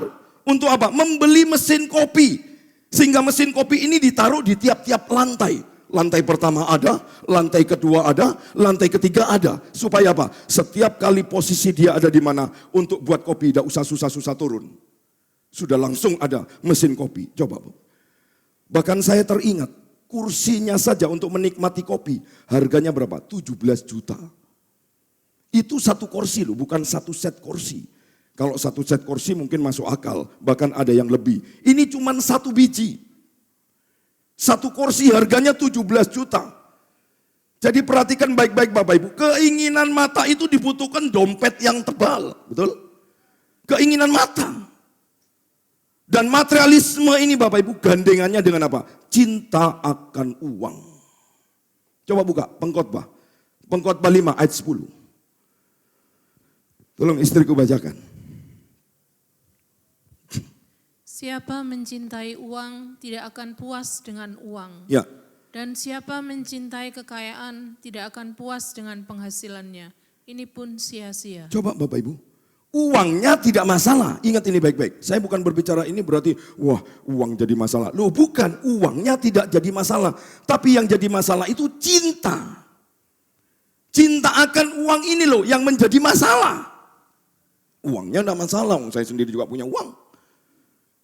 Untuk apa? Membeli mesin kopi. Sehingga mesin kopi ini ditaruh di tiap-tiap lantai. Lantai pertama ada, lantai kedua ada, lantai ketiga ada. Supaya apa? Setiap kali posisi dia ada di mana untuk buat kopi, tidak usah susah-susah turun. Sudah langsung ada mesin kopi. Coba. Bahkan saya teringat, kursinya saja untuk menikmati kopi, harganya berapa? 17 juta. Itu satu kursi loh, bukan satu set kursi. Kalau satu set kursi mungkin masuk akal, bahkan ada yang lebih. Ini cuma satu biji. Satu kursi harganya 17 juta. Jadi perhatikan baik-baik Bapak Ibu, keinginan mata itu dibutuhkan dompet yang tebal, betul? Keinginan mata. Dan materialisme ini Bapak Ibu gandengannya dengan apa? Cinta akan uang. Coba buka Pengkhotbah. Pengkhotbah 5 ayat 10. Tolong istriku bacakan. Siapa mencintai uang tidak akan puas dengan uang. Ya. Dan siapa mencintai kekayaan tidak akan puas dengan penghasilannya. Ini pun sia-sia. Coba Bapak Ibu, uangnya tidak masalah. Ingat ini baik-baik. Saya bukan berbicara ini berarti wah uang jadi masalah. Loh bukan, uangnya tidak jadi masalah. Tapi yang jadi masalah itu cinta. Cinta akan uang ini loh yang menjadi masalah. Uangnya tidak masalah, saya sendiri juga punya uang.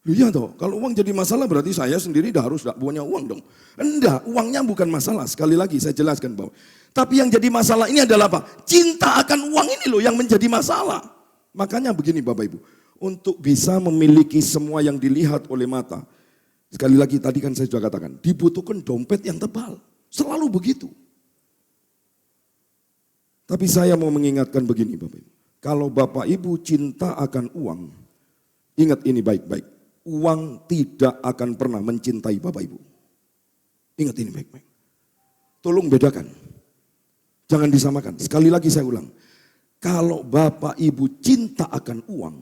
Iya toh, kalau uang jadi masalah berarti saya sendiri harus tidak punya uang dong. Enggak, uangnya bukan masalah. Sekali lagi saya jelaskan bahwa. Tapi yang jadi masalah ini adalah apa? Cinta akan uang ini loh yang menjadi masalah. Makanya begini Bapak Ibu, untuk bisa memiliki semua yang dilihat oleh mata. Sekali lagi tadi kan saya sudah katakan, dibutuhkan dompet yang tebal. Selalu begitu. Tapi saya mau mengingatkan begini Bapak Ibu. Kalau Bapak Ibu cinta akan uang, ingat ini baik-baik. Uang tidak akan pernah mencintai Bapak Ibu. Ingat ini baik-baik. Tolong bedakan. Jangan disamakan. Sekali lagi saya ulang. Kalau Bapak Ibu cinta akan uang,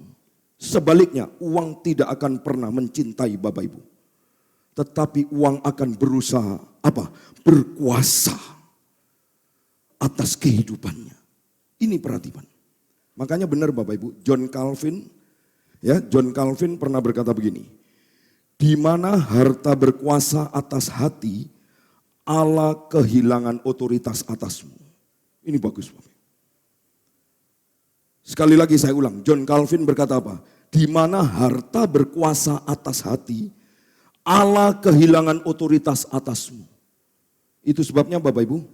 sebaliknya uang tidak akan pernah mencintai Bapak Ibu. Tetapi uang akan berusaha apa? Berkuasa atas kehidupannya. Ini perhatian. Makanya benar Bapak Ibu, John Calvin pernah berkata begini, di mana harta berkuasa atas hati, Allah kehilangan otoritas atasmu. Ini bagus Bapak. Sekali lagi saya ulang, John Calvin berkata apa? Di mana harta berkuasa atas hati, Allah kehilangan otoritas atasmu. Itu sebabnya Bapak Ibu,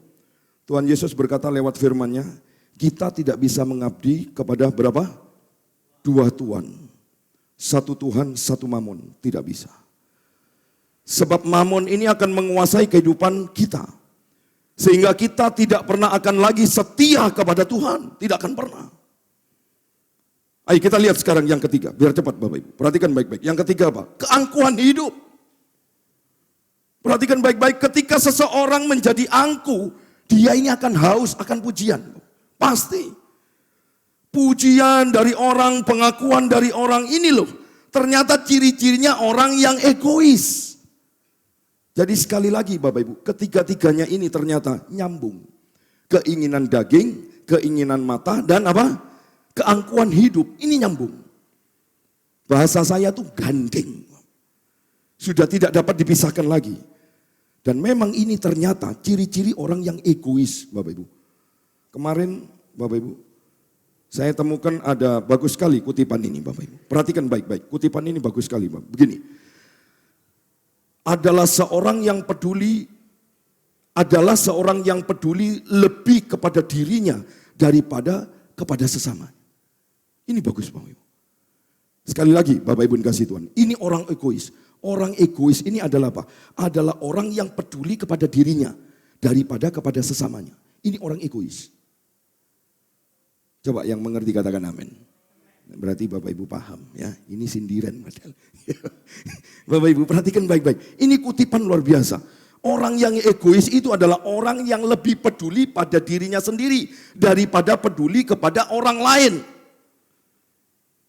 Tuhan Yesus berkata lewat firman-Nya, kita tidak bisa mengabdi kepada berapa? 2 tuan. Satu Tuhan, satu mamon, tidak bisa. Sebab mamon ini akan menguasai kehidupan kita. Sehingga kita tidak pernah akan lagi setia kepada Tuhan, tidak akan pernah. Ayo kita lihat sekarang yang ketiga, biar cepat Bapak Ibu. Perhatikan baik-baik. Yang ketiga apa? Keangkuhan hidup. Perhatikan baik-baik, ketika seseorang menjadi angku, dia ini akan haus akan pujian. Pasti. Pujian dari orang, pengakuan dari orang ini loh. Ternyata ciri-cirinya orang yang egois. Jadi sekali lagi Bapak Ibu, ketiga-tiganya ini ternyata nyambung. Keinginan daging, keinginan mata, dan apa? Keangkuhan hidup, ini nyambung. Bahasa saya tuh gandeng. Sudah tidak dapat dipisahkan lagi. Dan memang ini ternyata ciri-ciri orang yang egois Bapak Ibu. Kemarin Bapak Ibu, saya temukan ada bagus sekali kutipan ini Bapak Ibu. Perhatikan baik-baik, kutipan ini bagus sekali Bapak. Begini, adalah seorang yang peduli lebih kepada dirinya daripada kepada sesama. Ini bagus Bapak Ibu. Sekali lagi Bapak Ibu kasih Tuhan, ini orang egois. Orang egois ini adalah apa? Adalah orang yang peduli kepada dirinya daripada kepada sesamanya. Ini orang egois. Coba yang mengerti katakan amin. Berarti Bapak Ibu paham ya. Ini sindiran padahal. Bapak Ibu perhatikan baik-baik. Ini kutipan luar biasa. Orang yang egois itu adalah orang yang lebih peduli pada dirinya sendiri daripada peduli kepada orang lain.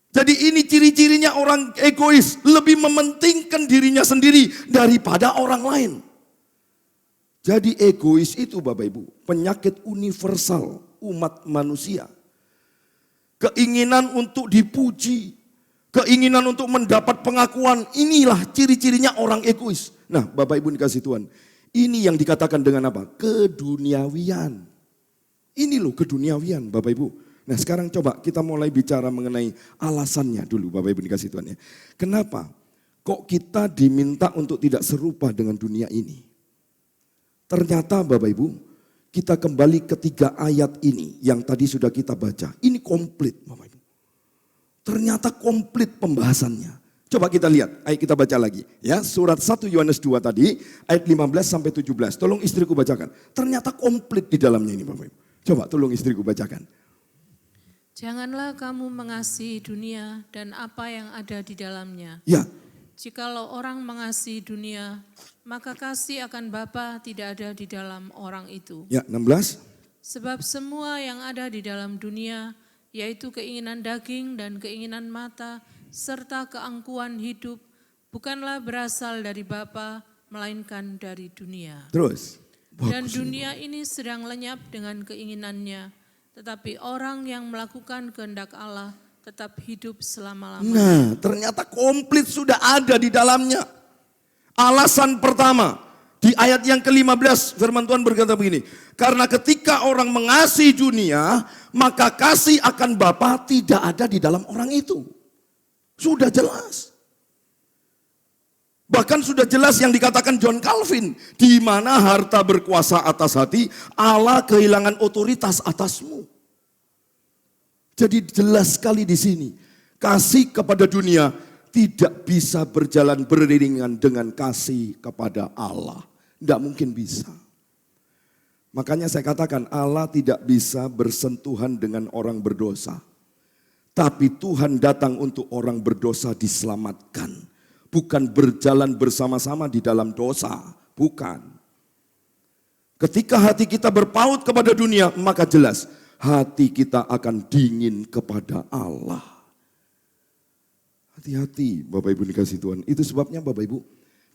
Jadi ini ciri-cirinya orang egois, lebih mementingkan dirinya sendiri daripada orang lain. Jadi egois itu Bapak Ibu, penyakit universal umat manusia. Keinginan untuk dipuji, keinginan untuk mendapat pengakuan, inilah ciri-cirinya orang egois. Nah Bapak Ibu dikasih Tuhan, ini yang dikatakan dengan apa? Keduniawian. Ini loh keduniawian Bapak Ibu. Nah sekarang coba kita mulai bicara mengenai alasannya dulu Bapak Ibu dikasih Tuhan ya. Kenapa kok kita diminta untuk tidak serupa dengan dunia ini? Ternyata Bapak Ibu, kita kembali ke 3 ayat ini yang tadi sudah kita baca. Ini komplit Bapak Ibu. Ternyata komplit pembahasannya. Coba kita lihat, ayo kita baca lagi. Ya, surat 1 Yohanes 2 tadi, ayat 15 sampai 17. Tolong istriku bacakan. Ternyata komplit di dalamnya ini Bapak Ibu. Coba tolong istriku bacakan. Janganlah kamu mengasihi dunia dan apa yang ada di dalamnya. Ya. Jikalau orang mengasihi dunia, maka kasih akan Bapa tidak ada di dalam orang itu. Ya, 16. Sebab semua yang ada di dalam dunia, yaitu keinginan daging dan keinginan mata, serta keangkuhan hidup, bukanlah berasal dari Bapa, melainkan dari dunia. Terus. Dan dunia ini sedang lenyap dengan keinginannya, tetapi orang yang melakukan kehendak Allah tetap hidup selama-lamanya. Nah, ternyata komplit sudah ada di dalamnya. Alasan pertama, di ayat yang ke-15 firman Tuhan berkata begini, karena ketika orang mengasihi dunia, maka kasih akan Bapa tidak ada di dalam orang itu. Sudah jelas. Bahkan sudah jelas yang dikatakan John Calvin, di mana harta berkuasa atas hati, Allah kehilangan otoritas atasmu. Jadi jelas sekali di sini, kasih kepada dunia tidak bisa berjalan beriringan dengan kasih kepada Allah. Tidak mungkin bisa. Makanya saya katakan Allah tidak bisa bersentuhan dengan orang berdosa. Tapi Tuhan datang untuk orang berdosa diselamatkan. Bukan berjalan bersama-sama di dalam dosa, bukan. Ketika hati kita berpaut kepada dunia, maka jelas hati kita akan dingin kepada Allah. Hati-hati Bapak Ibu dikasih Tuhan. Itu sebabnya Bapak Ibu,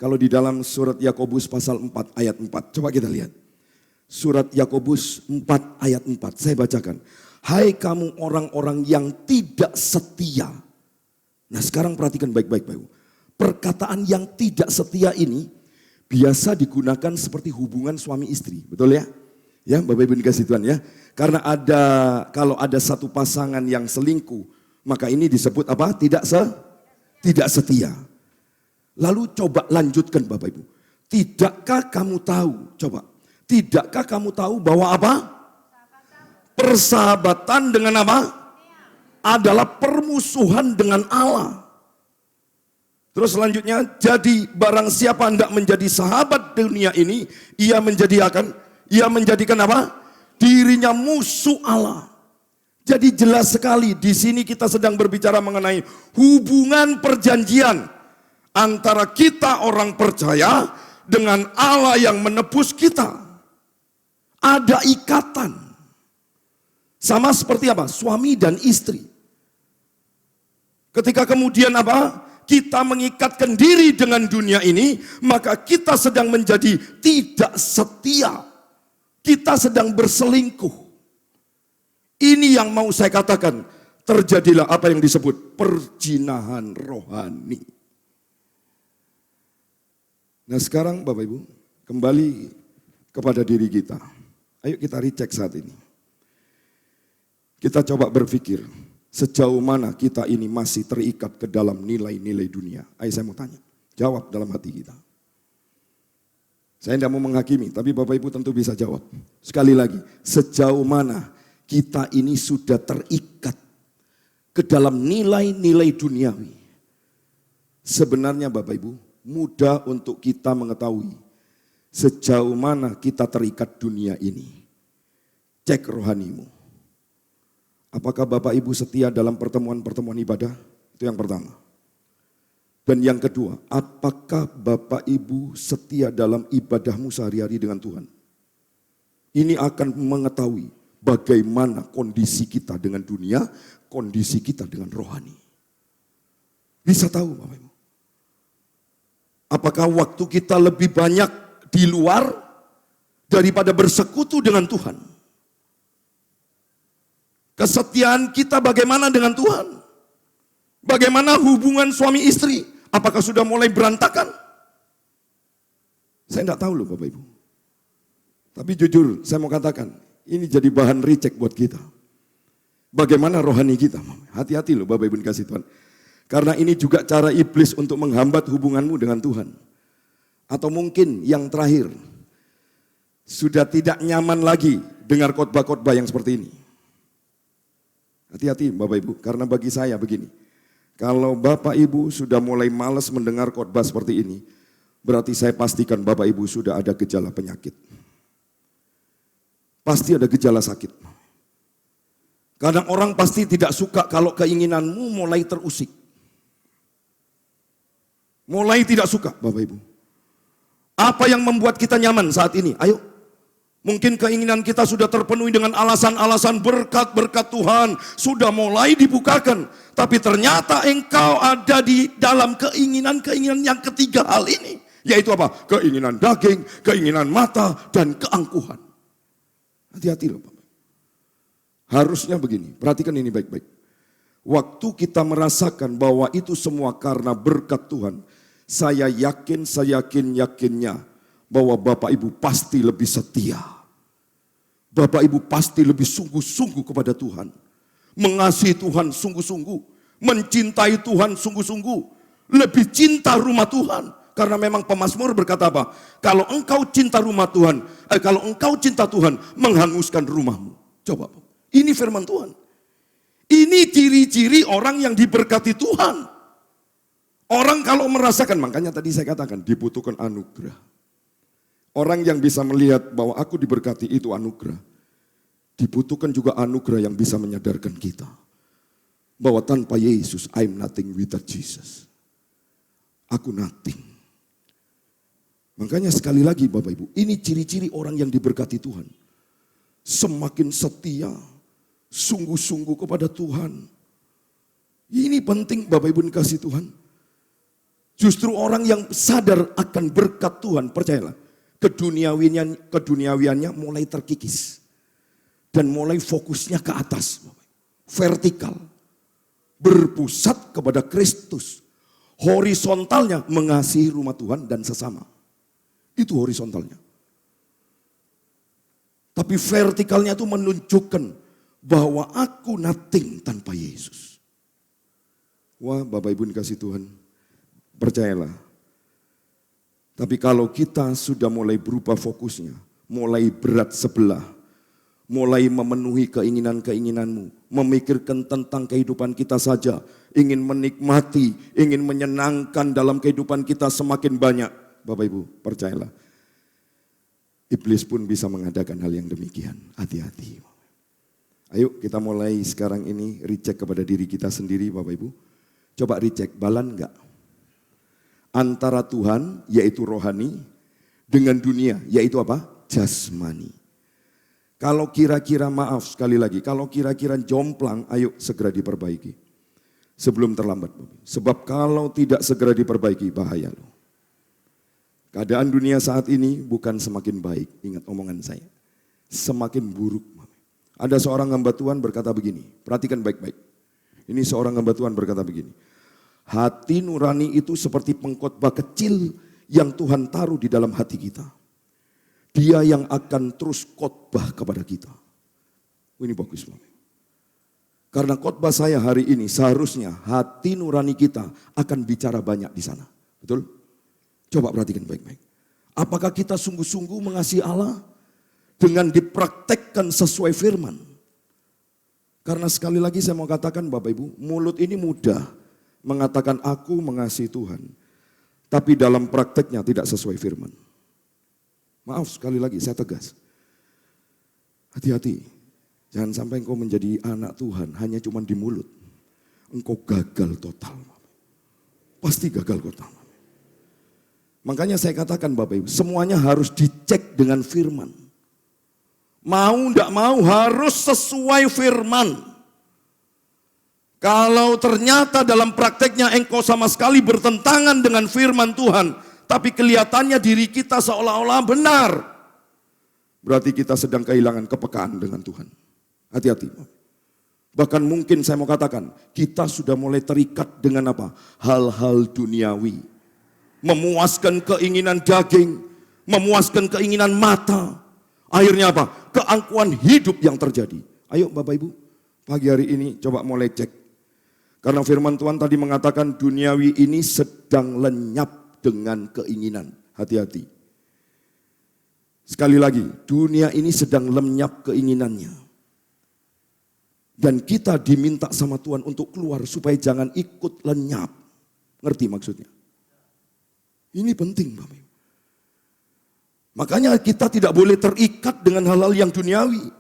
kalau di dalam surat Yakobus pasal 4 ayat 4, coba kita lihat. Surat Yakobus 4 ayat 4, saya bacakan. Hai kamu orang-orang yang tidak setia. Nah sekarang perhatikan baik-baik Bapak Ibu. Perkataan yang tidak setia ini biasa digunakan seperti hubungan suami istri, betul ya? Ya, Bapak Ibu dikasih Tuhan ya. Karena kalau ada satu pasangan yang selingkuh, maka ini disebut apa? Tidak setia. Lalu coba lanjutkan Bapak Ibu. Tidakkah kamu tahu? Coba. Tidakkah kamu tahu bahwa apa? Persahabatan dengan apa? Adalah permusuhan dengan Allah. Terus selanjutnya, jadi barang siapa hendak menjadi sahabat dunia ini, ia menjadikan apa? Dirinya musuh Allah. Jadi jelas sekali di sini kita sedang berbicara mengenai hubungan perjanjian antara kita orang percaya dengan Allah yang menebus kita. Ada ikatan. Sama seperti apa? Suami dan istri. Ketika kemudian apa? Kita mengikatkan diri dengan dunia ini, maka kita sedang menjadi tidak setia. Kita sedang berselingkuh. Ini yang mau saya katakan, terjadilah apa yang disebut perjinahan rohani. Nah sekarang Bapak Ibu, kembali kepada diri kita. Ayo kita recheck saat ini. Kita coba berpikir, sejauh mana kita ini masih terikat ke dalam nilai-nilai dunia. Ayo saya mau tanya, jawab dalam hati kita. Saya tidak mau menghakimi, tapi Bapak Ibu tentu bisa jawab. Sekali lagi, sejauh mana kita ini sudah terikat ke dalam nilai-nilai duniawi. Sebenarnya Bapak Ibu, mudah untuk kita mengetahui sejauh mana kita terikat dunia ini. Cek rohanimu. Apakah Bapak Ibu setia dalam pertemuan-pertemuan ibadah? Itu yang pertama. Dan yang kedua, apakah Bapak Ibu setia dalam ibadahmu sehari-hari dengan Tuhan? Ini akan mengetahui bagaimana kondisi kita dengan dunia, kondisi kita dengan rohani. Bisa tahu Bapak Ibu. Apakah waktu kita lebih banyak di luar daripada bersekutu dengan Tuhan? Kesetiaan kita bagaimana dengan Tuhan? Bagaimana hubungan suami istri? Apakah sudah mulai berantakan? Saya tidak tahu loh Bapak Ibu. Tapi jujur saya mau katakan, ini jadi bahan recheck buat kita. Bagaimana rohani kita? Hati-hati loh Bapak Ibu kasih Tuhan. Karena ini juga cara iblis untuk menghambat hubunganmu dengan Tuhan. Atau mungkin yang terakhir, sudah tidak nyaman lagi dengar khotbah-khotbah yang seperti ini. Hati-hati Bapak Ibu, karena bagi saya begini. Kalau Bapak Ibu sudah mulai malas mendengar khotbah seperti ini, berarti saya pastikan Bapak Ibu sudah ada gejala penyakit. Pasti ada gejala sakit. Kadang orang pasti tidak suka kalau keinginanmu mulai terusik. Mulai tidak suka Bapak Ibu. Apa yang membuat kita nyaman saat ini? Ayo. Mungkin keinginan kita sudah terpenuhi dengan alasan-alasan berkat-berkat Tuhan. Sudah mulai dibukakan. Tapi ternyata engkau ada di dalam keinginan-keinginan yang ketiga hal ini. Yaitu apa? Keinginan daging, keinginan mata, dan keangkuhan. Hati-hati loh Bapak. Harusnya begini, perhatikan ini baik-baik. Waktu kita merasakan bahwa itu semua karena berkat Tuhan. Saya yakinnya bahwa Bapak Ibu pasti lebih setia. Bapak Ibu pasti lebih sungguh-sungguh kepada Tuhan. Mengasihi Tuhan sungguh-sungguh. Mencintai Tuhan sungguh-sungguh. Lebih cinta rumah Tuhan. Karena memang pemazmur berkata apa? Kalau engkau cinta rumah Tuhan, kalau engkau cinta Tuhan, menghanguskan rumahmu. Coba, ini firman Tuhan. Ini ciri-ciri orang yang diberkati Tuhan. Orang kalau merasakan, makanya tadi saya katakan dibutuhkan anugerah. Orang yang bisa melihat bahwa aku diberkati itu anugerah. Dibutuhkan juga anugerah yang bisa menyadarkan kita. Bahwa tanpa Yesus, I'm nothing without Jesus. Aku nothing. Makanya sekali lagi Bapak Ibu, ini ciri-ciri orang yang diberkati Tuhan. Semakin setia, sungguh-sungguh kepada Tuhan. Ini penting Bapak Ibu dikasih Tuhan. Justru orang yang sadar akan berkat Tuhan, percayalah, keduniawiannya mulai terkikis. Dan mulai fokusnya ke atas, vertikal. Berpusat kepada Kristus. Horizontalnya mengasihi rumah Tuhan dan sesama. Itu horizontalnya. Tapi vertikalnya itu menunjukkan bahwa aku nothing tanpa Yesus. Wah Bapak Ibu dikasih Tuhan, percayalah. Tapi kalau kita sudah mulai berubah fokusnya, mulai berat sebelah, mulai memenuhi keinginan-keinginanmu, memikirkan tentang kehidupan kita saja, ingin menikmati, ingin menyenangkan dalam kehidupan kita semakin banyak. Bapak Ibu, percayalah, iblis pun bisa mengadakan hal yang demikian. Hati-hati. Ayo kita mulai sekarang ini recheck kepada diri kita sendiri Bapak Ibu. Coba recheck, balan enggak? Antara Tuhan yaitu rohani dengan dunia yaitu apa? Jasmani. Kalau kira-kira maaf sekali lagi, kalau kira-kira jomplang, ayo segera diperbaiki. Sebelum terlambat. Sebab kalau tidak segera diperbaiki, bahaya loh. Keadaan dunia saat ini bukan semakin baik, ingat omongan saya. Semakin buruk. Ada seorang hamba Tuhan berkata begini, perhatikan baik-baik. Ini seorang hamba Tuhan berkata begini. Hati nurani itu seperti pengkhotbah kecil yang Tuhan taruh di dalam hati kita. Dia yang akan terus khotbah kepada kita. Ini bagus banget. Karena khotbah saya hari ini seharusnya hati nurani kita akan bicara banyak di sana. Betul? Coba perhatikan baik-baik. Apakah kita sungguh-sungguh mengasihi Allah dengan dipraktekkan sesuai firman? Karena sekali lagi saya mau katakan Bapak Ibu, mulut ini mudah mengatakan aku mengasihi Tuhan. Tapi dalam prakteknya tidak sesuai firman. Maaf sekali lagi saya tegas. Hati-hati. Jangan sampai engkau menjadi anak Tuhan hanya cuma di mulut. Engkau gagal total. Pasti gagal total. Makanya saya katakan Bapak Ibu, semuanya harus dicek dengan firman. Mau enggak mau harus sesuai firman. Kalau ternyata dalam prakteknya engkau sama sekali bertentangan dengan firman Tuhan, tapi kelihatannya diri kita seolah-olah benar, berarti kita sedang kehilangan kepekaan dengan Tuhan. Hati-hati. Bahkan mungkin saya mau katakan, kita sudah mulai terikat dengan apa? Hal-hal duniawi. Memuaskan keinginan daging, memuaskan keinginan mata. Akhirnya apa? Keangkuhan hidup yang terjadi. Ayo Bapak Ibu, pagi hari ini coba mulai cek. Karena firman Tuhan tadi mengatakan duniawi ini sedang lenyap dengan keinginan. Hati-hati. Sekali lagi, dunia ini sedang lenyap keinginannya. Dan kita diminta sama Tuhan untuk keluar supaya jangan ikut lenyap. Ngerti maksudnya? Ini penting Bapak. Makanya kita tidak boleh terikat dengan hal-hal yang duniawi.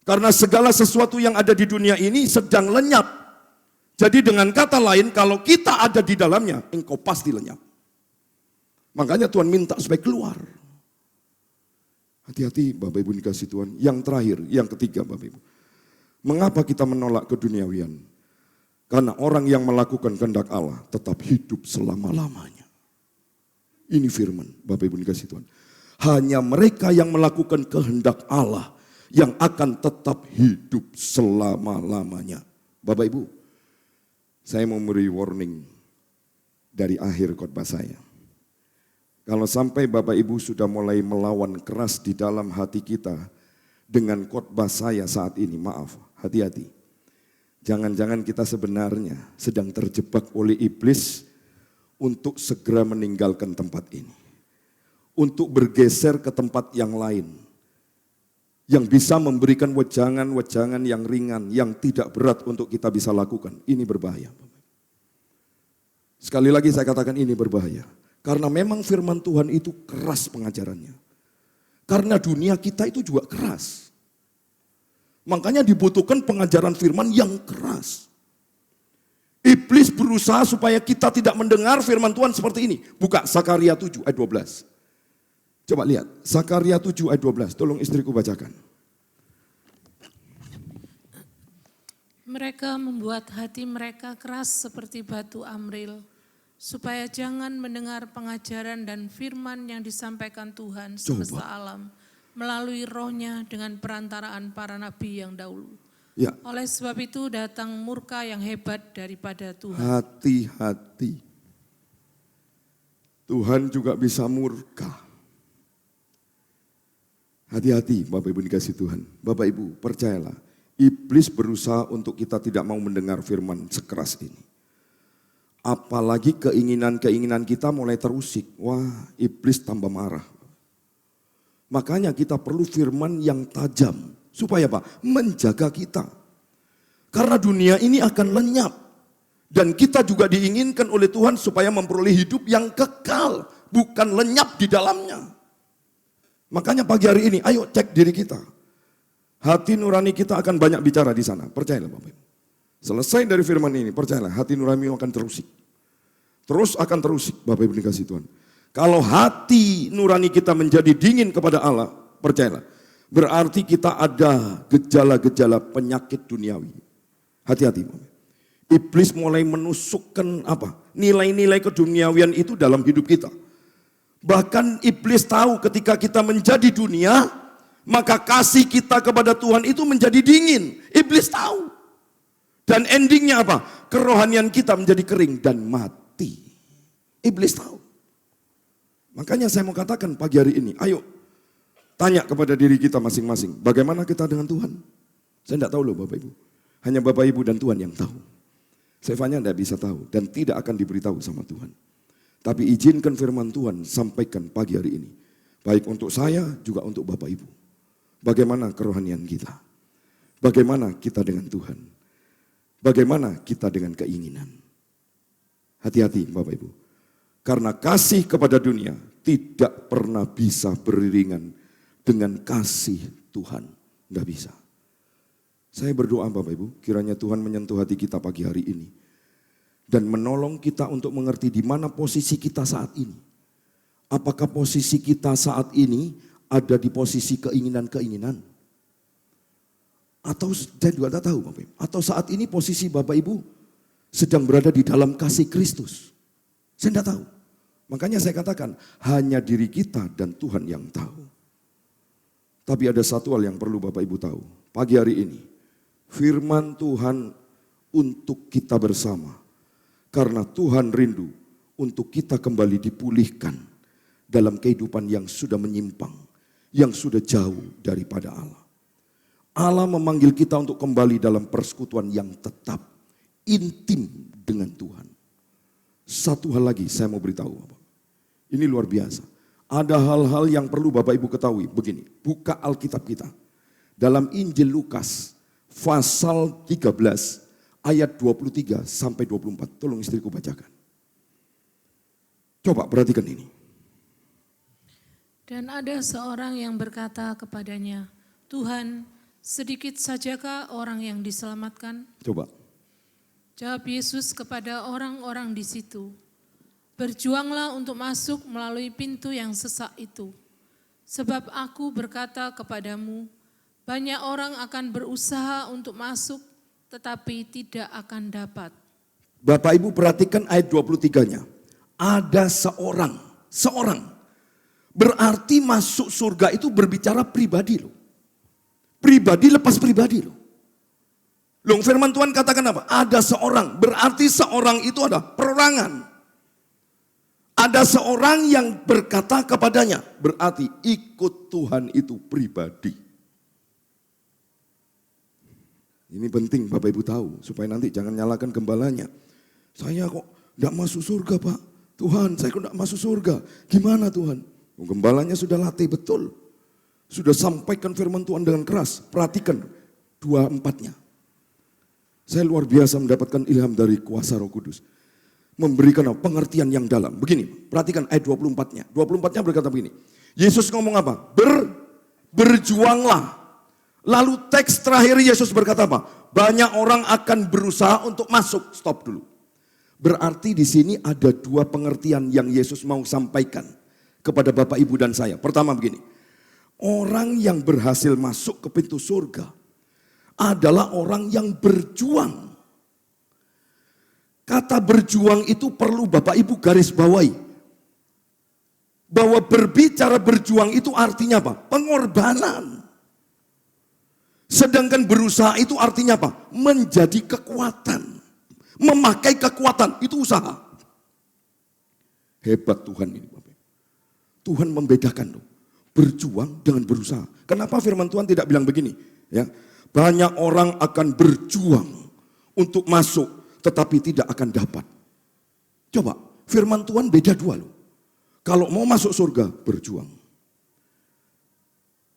Karena segala sesuatu yang ada di dunia ini sedang lenyap. Jadi dengan kata lain, kalau kita ada di dalamnya, engkau pasti lenyap. Makanya Tuhan minta supaya keluar. Hati-hati Bapak Ibu dikasih Tuhan. Yang terakhir, yang ketiga Bapak Ibu. Mengapa kita menolak keduniawian? Karena orang yang melakukan kehendak Allah tetap hidup selama-lamanya. Ini firman Bapak Ibu dikasih Tuhan. Hanya mereka yang melakukan kehendak Allah yang akan tetap hidup selama-lamanya. Bapak Ibu, saya mau memberi warning dari akhir khotbah saya. Kalau sampai Bapak Ibu sudah mulai melawan keras di dalam hati kita dengan khotbah saya saat ini, maaf, hati-hati. Jangan-jangan kita sebenarnya sedang terjebak oleh iblis untuk segera meninggalkan tempat ini. Untuk bergeser ke tempat yang lain. Yang bisa memberikan wejangan-wejangan yang ringan, yang tidak berat untuk kita bisa lakukan. Ini berbahaya. Sekali lagi saya katakan ini berbahaya. Karena memang firman Tuhan itu keras pengajarannya. Karena dunia kita itu juga keras. Makanya dibutuhkan pengajaran firman yang keras. Iblis berusaha supaya kita tidak mendengar firman Tuhan seperti ini. Buka Sakaria 7 ayat 12. Coba lihat, Sakaria 7 ayat 12. Tolong istriku bacakan. Mereka membuat hati mereka keras seperti batu amril, supaya jangan mendengar pengajaran dan firman yang disampaikan Tuhan semesta alam melalui rohnya dengan perantaraan para nabi yang dahulu. Ya. Oleh sebab itu datang murka yang hebat daripada Tuhan. Hati-hati. Tuhan juga bisa murka. Hati-hati Bapak Ibu dikasih Tuhan. Bapak Ibu percayalah, iblis berusaha untuk kita tidak mau mendengar firman sekeras ini. Apalagi keinginan-keinginan kita mulai terusik. Wah, iblis tambah marah. Makanya kita perlu firman yang tajam. Supaya apa? Menjaga kita. Karena dunia ini akan lenyap. Dan kita juga diinginkan oleh Tuhan supaya memperoleh hidup yang kekal, bukan lenyap di dalamnya. Makanya pagi hari ini, ayo cek diri kita. Hati nurani kita akan banyak bicara di sana, percayalah Bapak Ibu. Selesai dari firman ini, percayalah hati nurani akan terusik. Terus akan terusik, Bapak Ibu dikasih Tuhan. Kalau hati nurani kita menjadi dingin kepada Allah, percayalah, berarti kita ada gejala-gejala penyakit duniawi. Hati-hati, Bapak. Iblis mulai menusukkan nilai-nilai keduniawian itu dalam hidup kita. Bahkan iblis tahu ketika kita menjadi dunia, maka kasih kita kepada Tuhan itu menjadi dingin. Iblis tahu. Dan endingnya apa? Kerohanian kita menjadi kering dan mati. Iblis tahu. Makanya saya mau katakan pagi hari ini, ayo tanya kepada diri kita masing-masing, bagaimana kita dengan Tuhan? Saya tidak tahu loh Bapak Ibu. Hanya Bapak Ibu dan Tuhan yang tahu. Stefania tidak bisa tahu dan tidak akan diberitahu sama Tuhan. Tapi izinkan firman Tuhan sampaikan pagi hari ini. Baik untuk saya juga untuk Bapak Ibu. Bagaimana kerohanian kita? Bagaimana kita dengan Tuhan? Bagaimana kita dengan keinginan? Hati-hati Bapak Ibu. Karena kasih kepada dunia tidak pernah bisa beriringan dengan kasih Tuhan. Tidak bisa. Saya berdoa Bapak Ibu, kiranya Tuhan menyentuh hati kita pagi hari ini. Dan menolong kita untuk mengerti di mana posisi kita saat ini. Apakah posisi kita saat ini ada di posisi keinginan-keinginan? Atau saya juga tidak tahu Bapak Ibu. Atau saat ini posisi Bapak Ibu sedang berada di dalam kasih Kristus. Saya tidak tahu. Makanya saya katakan hanya diri kita dan Tuhan yang tahu. Tapi ada satu hal yang perlu Bapak Ibu tahu. Pagi hari ini. Firman Tuhan untuk kita bersama. Karena Tuhan rindu untuk kita kembali dipulihkan dalam kehidupan yang sudah menyimpang. Yang sudah jauh daripada Allah. Allah memanggil kita untuk kembali dalam persekutuan yang tetap. Intim dengan Tuhan. Satu hal lagi saya mau beritahu. Ini luar biasa. Ada hal-hal yang perlu Bapak Ibu ketahui. Begini, buka Alkitab kita. Dalam Injil Lukas. Pasal 13 ayat 23 sampai 24. Tolong istriku bacakan. Coba perhatikan ini. Dan ada seorang yang berkata kepadanya, Tuhan, sedikit sajakah orang yang diselamatkan? Coba. Jawab Yesus kepada orang-orang di situ, berjuanglah untuk masuk melalui pintu yang sesak itu. Sebab aku berkata kepadamu, banyak orang akan berusaha untuk masuk, tetapi tidak akan dapat. Bapak Ibu perhatikan ayat 23-nya. Ada seorang. Berarti masuk surga itu berbicara pribadi loh. Pribadi lepas pribadi loh. Loh firman Tuhan katakan apa? Ada seorang. Berarti seorang itu ada perorangan. Ada seorang yang berkata kepadanya. Berarti ikut Tuhan itu pribadi. Ini penting Bapak Ibu tahu, supaya nanti jangan nyalakan gembalanya. Saya kok tidak masuk surga Pak. Tuhan, saya kok tidak masuk surga. Gimana Tuhan? Gembalanya sudah latih betul. Sudah sampaikan firman Tuhan dengan keras. Perhatikan 24-nya. Saya luar biasa mendapatkan ilham dari kuasa Roh Kudus. Memberikan pengertian yang dalam. Begini, perhatikan ayat 24-nya. 24-nya berkata begini. Yesus ngomong apa? Berjuanglah. Lalu teks terakhir Yesus berkata apa? Banyak orang akan berusaha untuk masuk. Stop dulu. Berarti di sini ada dua pengertian yang Yesus mau sampaikan kepada Bapak, Ibu, dan saya. Pertama begini. Orang yang berhasil masuk ke pintu surga adalah orang yang berjuang. Kata berjuang itu perlu Bapak Ibu garis bawahi. Bahwa berbicara berjuang itu artinya apa? Pengorbanan. Sedangkan berusaha itu artinya apa? Menjadi kekuatan. Memakai kekuatan, itu usaha. Hebat Tuhan ini Bapak. Tuhan membedakan loh. Berjuang dengan berusaha. Kenapa firman Tuhan tidak bilang begini? Ya, banyak orang akan berjuang untuk masuk, tetapi tidak akan dapat. Coba, firman Tuhan beda dua loh. Kalau mau masuk surga, berjuang.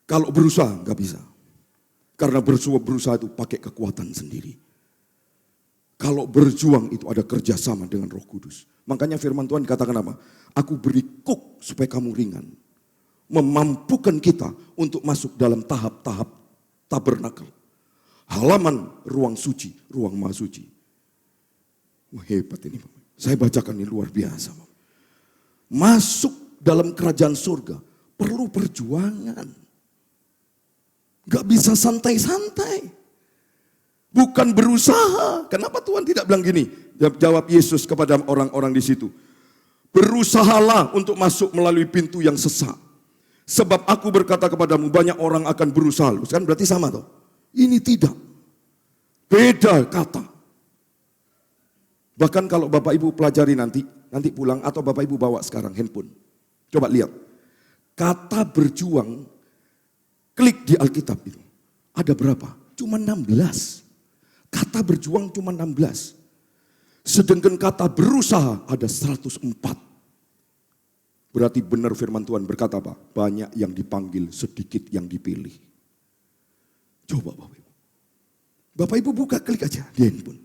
Kalau berusaha, nggak bisa. Karena berusaha itu pakai kekuatan sendiri. Kalau berjuang itu ada kerjasama dengan Roh Kudus. Makanya firman Tuhan dikatakan apa? Aku beri kuk supaya kamu ringan. Memampukan kita untuk masuk dalam tahap-tahap tabernakel. Halaman ruang suci, ruang maha suci. Wah, hebat ini. Saya bacakan ini luar biasa. Masuk dalam kerajaan surga perlu perjuangan. Gak bisa santai-santai. Bukan berusaha. Kenapa Tuhan tidak bilang gini? Jawab Yesus kepada orang-orang di situ. Berusahalah untuk masuk melalui pintu yang sesak. Sebab aku berkata kepadamu, banyak orang akan berusaha. Kan berarti sama toh? Ini tidak. Beda kata. Bahkan kalau Bapak Ibu pelajari nanti pulang atau Bapak Ibu bawa sekarang handphone. Coba lihat. Kata berjuang, klik di Alkitab itu. Ada berapa? Cuma 16. Kata berjuang cuma 16. Sedangkan kata berusaha ada 104. Berarti benar firman Tuhan berkata apa? Banyak yang dipanggil, sedikit yang dipilih. Coba Bapak Ibu. Bapak Ibu buka, klik aja di handphone.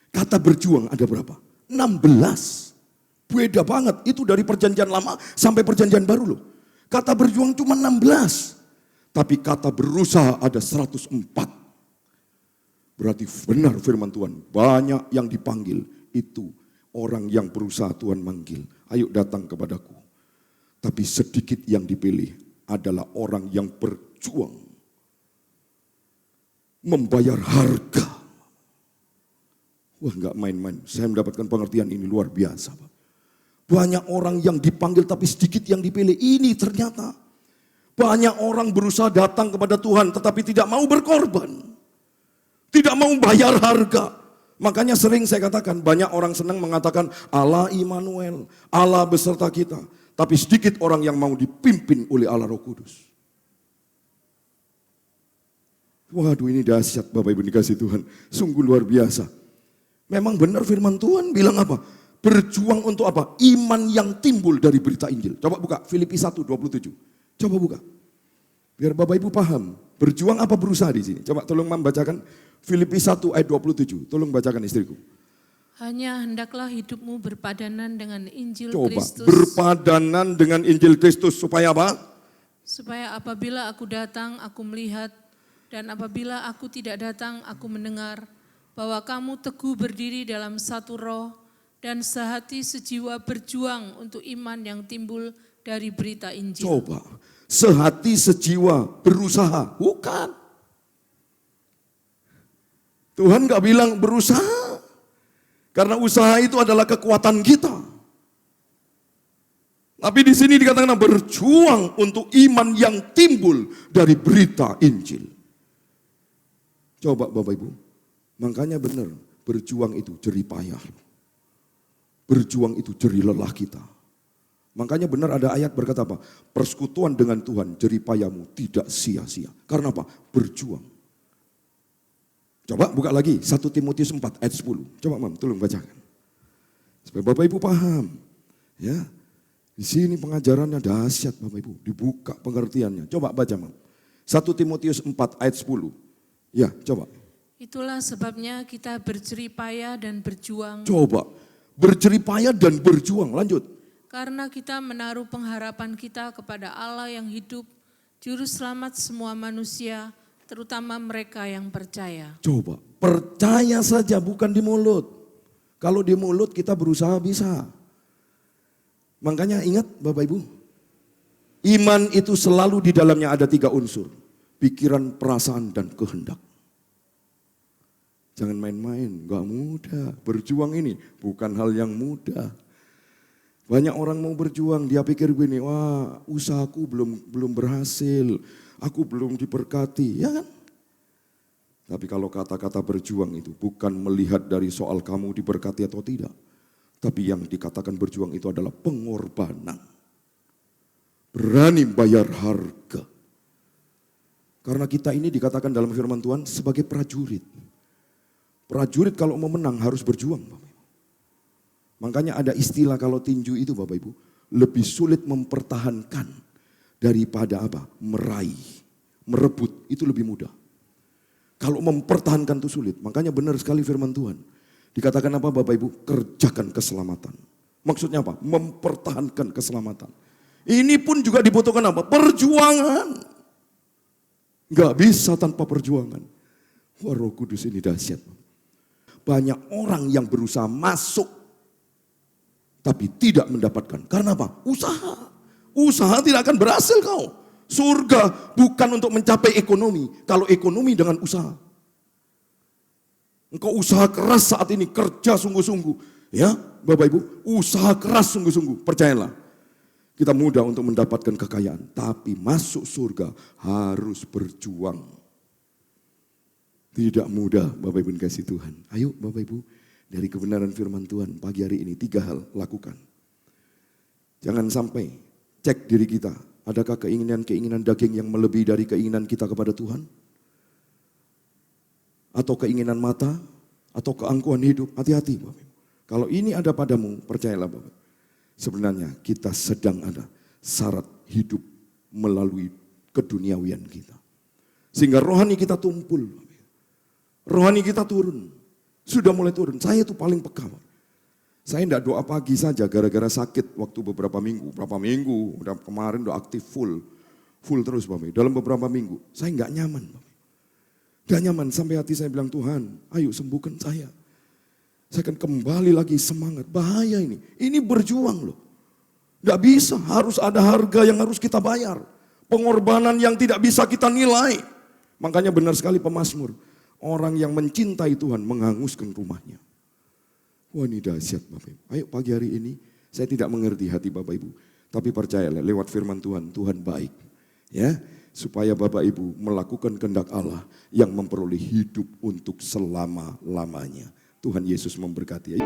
Kata berjuang ada berapa? 16. Beda banget. Itu dari perjanjian lama sampai perjanjian baru loh. Kata berjuang cuma 16. Tapi kata berusaha ada 104. Berarti benar firman Tuhan. Banyak yang dipanggil itu orang yang berusaha Tuhan manggil. Ayo datang kepadaku. Tapi sedikit yang dipilih adalah orang yang berjuang. Membayar harga. Wah, enggak main-main. Saya mendapatkan pengertian ini luar biasa. Banyak orang yang dipanggil tapi sedikit yang dipilih. Ini ternyata banyak orang berusaha datang kepada Tuhan tetapi tidak mau berkorban. Tidak mau bayar harga. Makanya sering saya katakan, banyak orang senang mengatakan Allah Immanuel, Allah beserta kita. Tapi sedikit orang yang mau dipimpin oleh Allah Roh Kudus. Waduh, ini dahsyat Bapak Ibu dikasih Tuhan. Sungguh luar biasa. Memang benar firman Tuhan bilang apa? Berjuang untuk apa? Iman yang timbul dari berita Injil. Coba buka Filipi 1:27. Coba buka. Biar Bapak Ibu paham. Berjuang apa berusaha di sini? Coba tolong membacakan Filipi 1 ayat 27. Tolong bacakan istriku. Hanya hendaklah hidupmu berpadanan dengan Injil Coba, Kristus. berpadanan dengan Injil Kristus supaya apa? Supaya apabila aku datang, aku melihat, dan apabila aku tidak datang, aku mendengar, bahwa kamu teguh berdiri dalam satu roh, dan sehati sejiwa berjuang untuk iman yang timbul dari berita Injil. Coba, sehati sejiwa berusaha, bukan. Tuhan gak bilang berusaha. Karena usaha itu adalah kekuatan kita. Tapi di sini dikatakan berjuang untuk iman yang timbul dari berita Injil. Coba Bapak Ibu, makanya benar berjuang itu jerih payah. Berjuang itu jerih lelah kita. Makanya benar ada ayat berkata apa? Persekutuan dengan Tuhan jerih payahmu tidak sia-sia. Karena apa? Berjuang. Coba buka lagi 1 Timotius 4 ayat 10. Coba Mam, tolong bacakan. Supaya Bapak Ibu paham. Ya. Di sini pengajarannya dahsyat Bapak Ibu. Dibuka pengertiannya. Coba baca Mam. 1 Timotius 4 ayat 10. Ya, coba. Itulah sebabnya kita berjerih payah dan berjuang. Coba. Berjerih payah dan berjuang. Lanjut. Karena kita menaruh pengharapan kita kepada Allah yang hidup, juru selamat semua manusia, terutama mereka yang percaya. Coba, percaya saja bukan di mulut. Kalau di mulut kita berusaha bisa. Makanya ingat Bapak Ibu, iman itu selalu di dalamnya ada 3 unsur. Pikiran, perasaan, dan kehendak. Jangan main-main, gak mudah. Berjuang ini bukan hal yang mudah. Banyak orang mau berjuang, dia pikir begini, wah usahaku belum berhasil. Aku belum diberkati, ya kan? Tapi kalau kata-kata berjuang itu bukan melihat dari soal kamu diberkati atau tidak. Tapi yang dikatakan berjuang itu adalah pengorbanan. Berani bayar harga. Karena kita ini dikatakan dalam firman Tuhan sebagai prajurit. Prajurit kalau mau menang harus berjuang. Bapak Ibu. Makanya ada istilah kalau tinju itu Bapak Ibu. Lebih sulit mempertahankan daripada apa? Meraih, merebut itu lebih mudah. Kalau mempertahankan itu sulit. Makanya benar sekali firman Tuhan. Dikatakan apa Bapak Ibu? Kerjakan keselamatan. Maksudnya apa? Mempertahankan keselamatan. Ini pun juga dibutuhkan apa? Perjuangan. Gak bisa tanpa perjuangan. Wah, Roh Kudus ini dahsyat. Banyak orang yang berusaha masuk tapi tidak mendapatkan. Karena apa? Usaha. Usaha tidak akan berhasil kau. Surga bukan untuk mencapai ekonomi. Kalau ekonomi dengan usaha. Engkau usaha keras saat ini, kerja sungguh-sungguh. Ya, Bapak Ibu, usaha keras sungguh-sungguh, percayalah. Kita mudah untuk mendapatkan kekayaan, tapi masuk surga harus berjuang. Tidak mudah Bapak Ibu kasih Tuhan. Ayo Bapak Ibu, dari kebenaran firman Tuhan pagi hari ini 3 hal lakukan. Jangan sampai cek diri kita, adakah keinginan-keinginan daging yang melebihi dari keinginan kita kepada Tuhan? Atau keinginan mata, atau keangkuhan hidup, hati-hati Bapak. Kalau ini ada padamu, percayalah Bapak. Sebenarnya kita sedang ada syarat hidup melalui keduniawian kita. Sehingga rohani kita tumpul. Rohani kita turun. Sudah mulai turun. Saya tuh paling peka. Saya tidak doa pagi saja gara-gara sakit waktu beberapa minggu. Udah kemarin udah aktif full terus Bapak. Dalam beberapa minggu, saya nggak nyaman Bapak. Gak nyaman sampai hati saya bilang, Tuhan ayo sembuhkan saya. Saya akan kembali lagi semangat. Bahaya ini. Ini berjuang loh. Gak bisa, harus ada harga yang harus kita bayar. Pengorbanan yang tidak bisa kita nilai. Makanya benar sekali pemazmur. Orang yang mencintai Tuhan menghanguskan rumahnya. Wah ini dahsyat Bapak Ibu. Ayo pagi hari ini saya tidak mengerti hati Bapak Ibu. Tapi percayalah lewat firman Tuhan, Tuhan baik. Ya. Supaya Bapak Ibu melakukan kehendak Allah yang memperoleh hidup untuk selama-lamanya. Tuhan Yesus memberkati.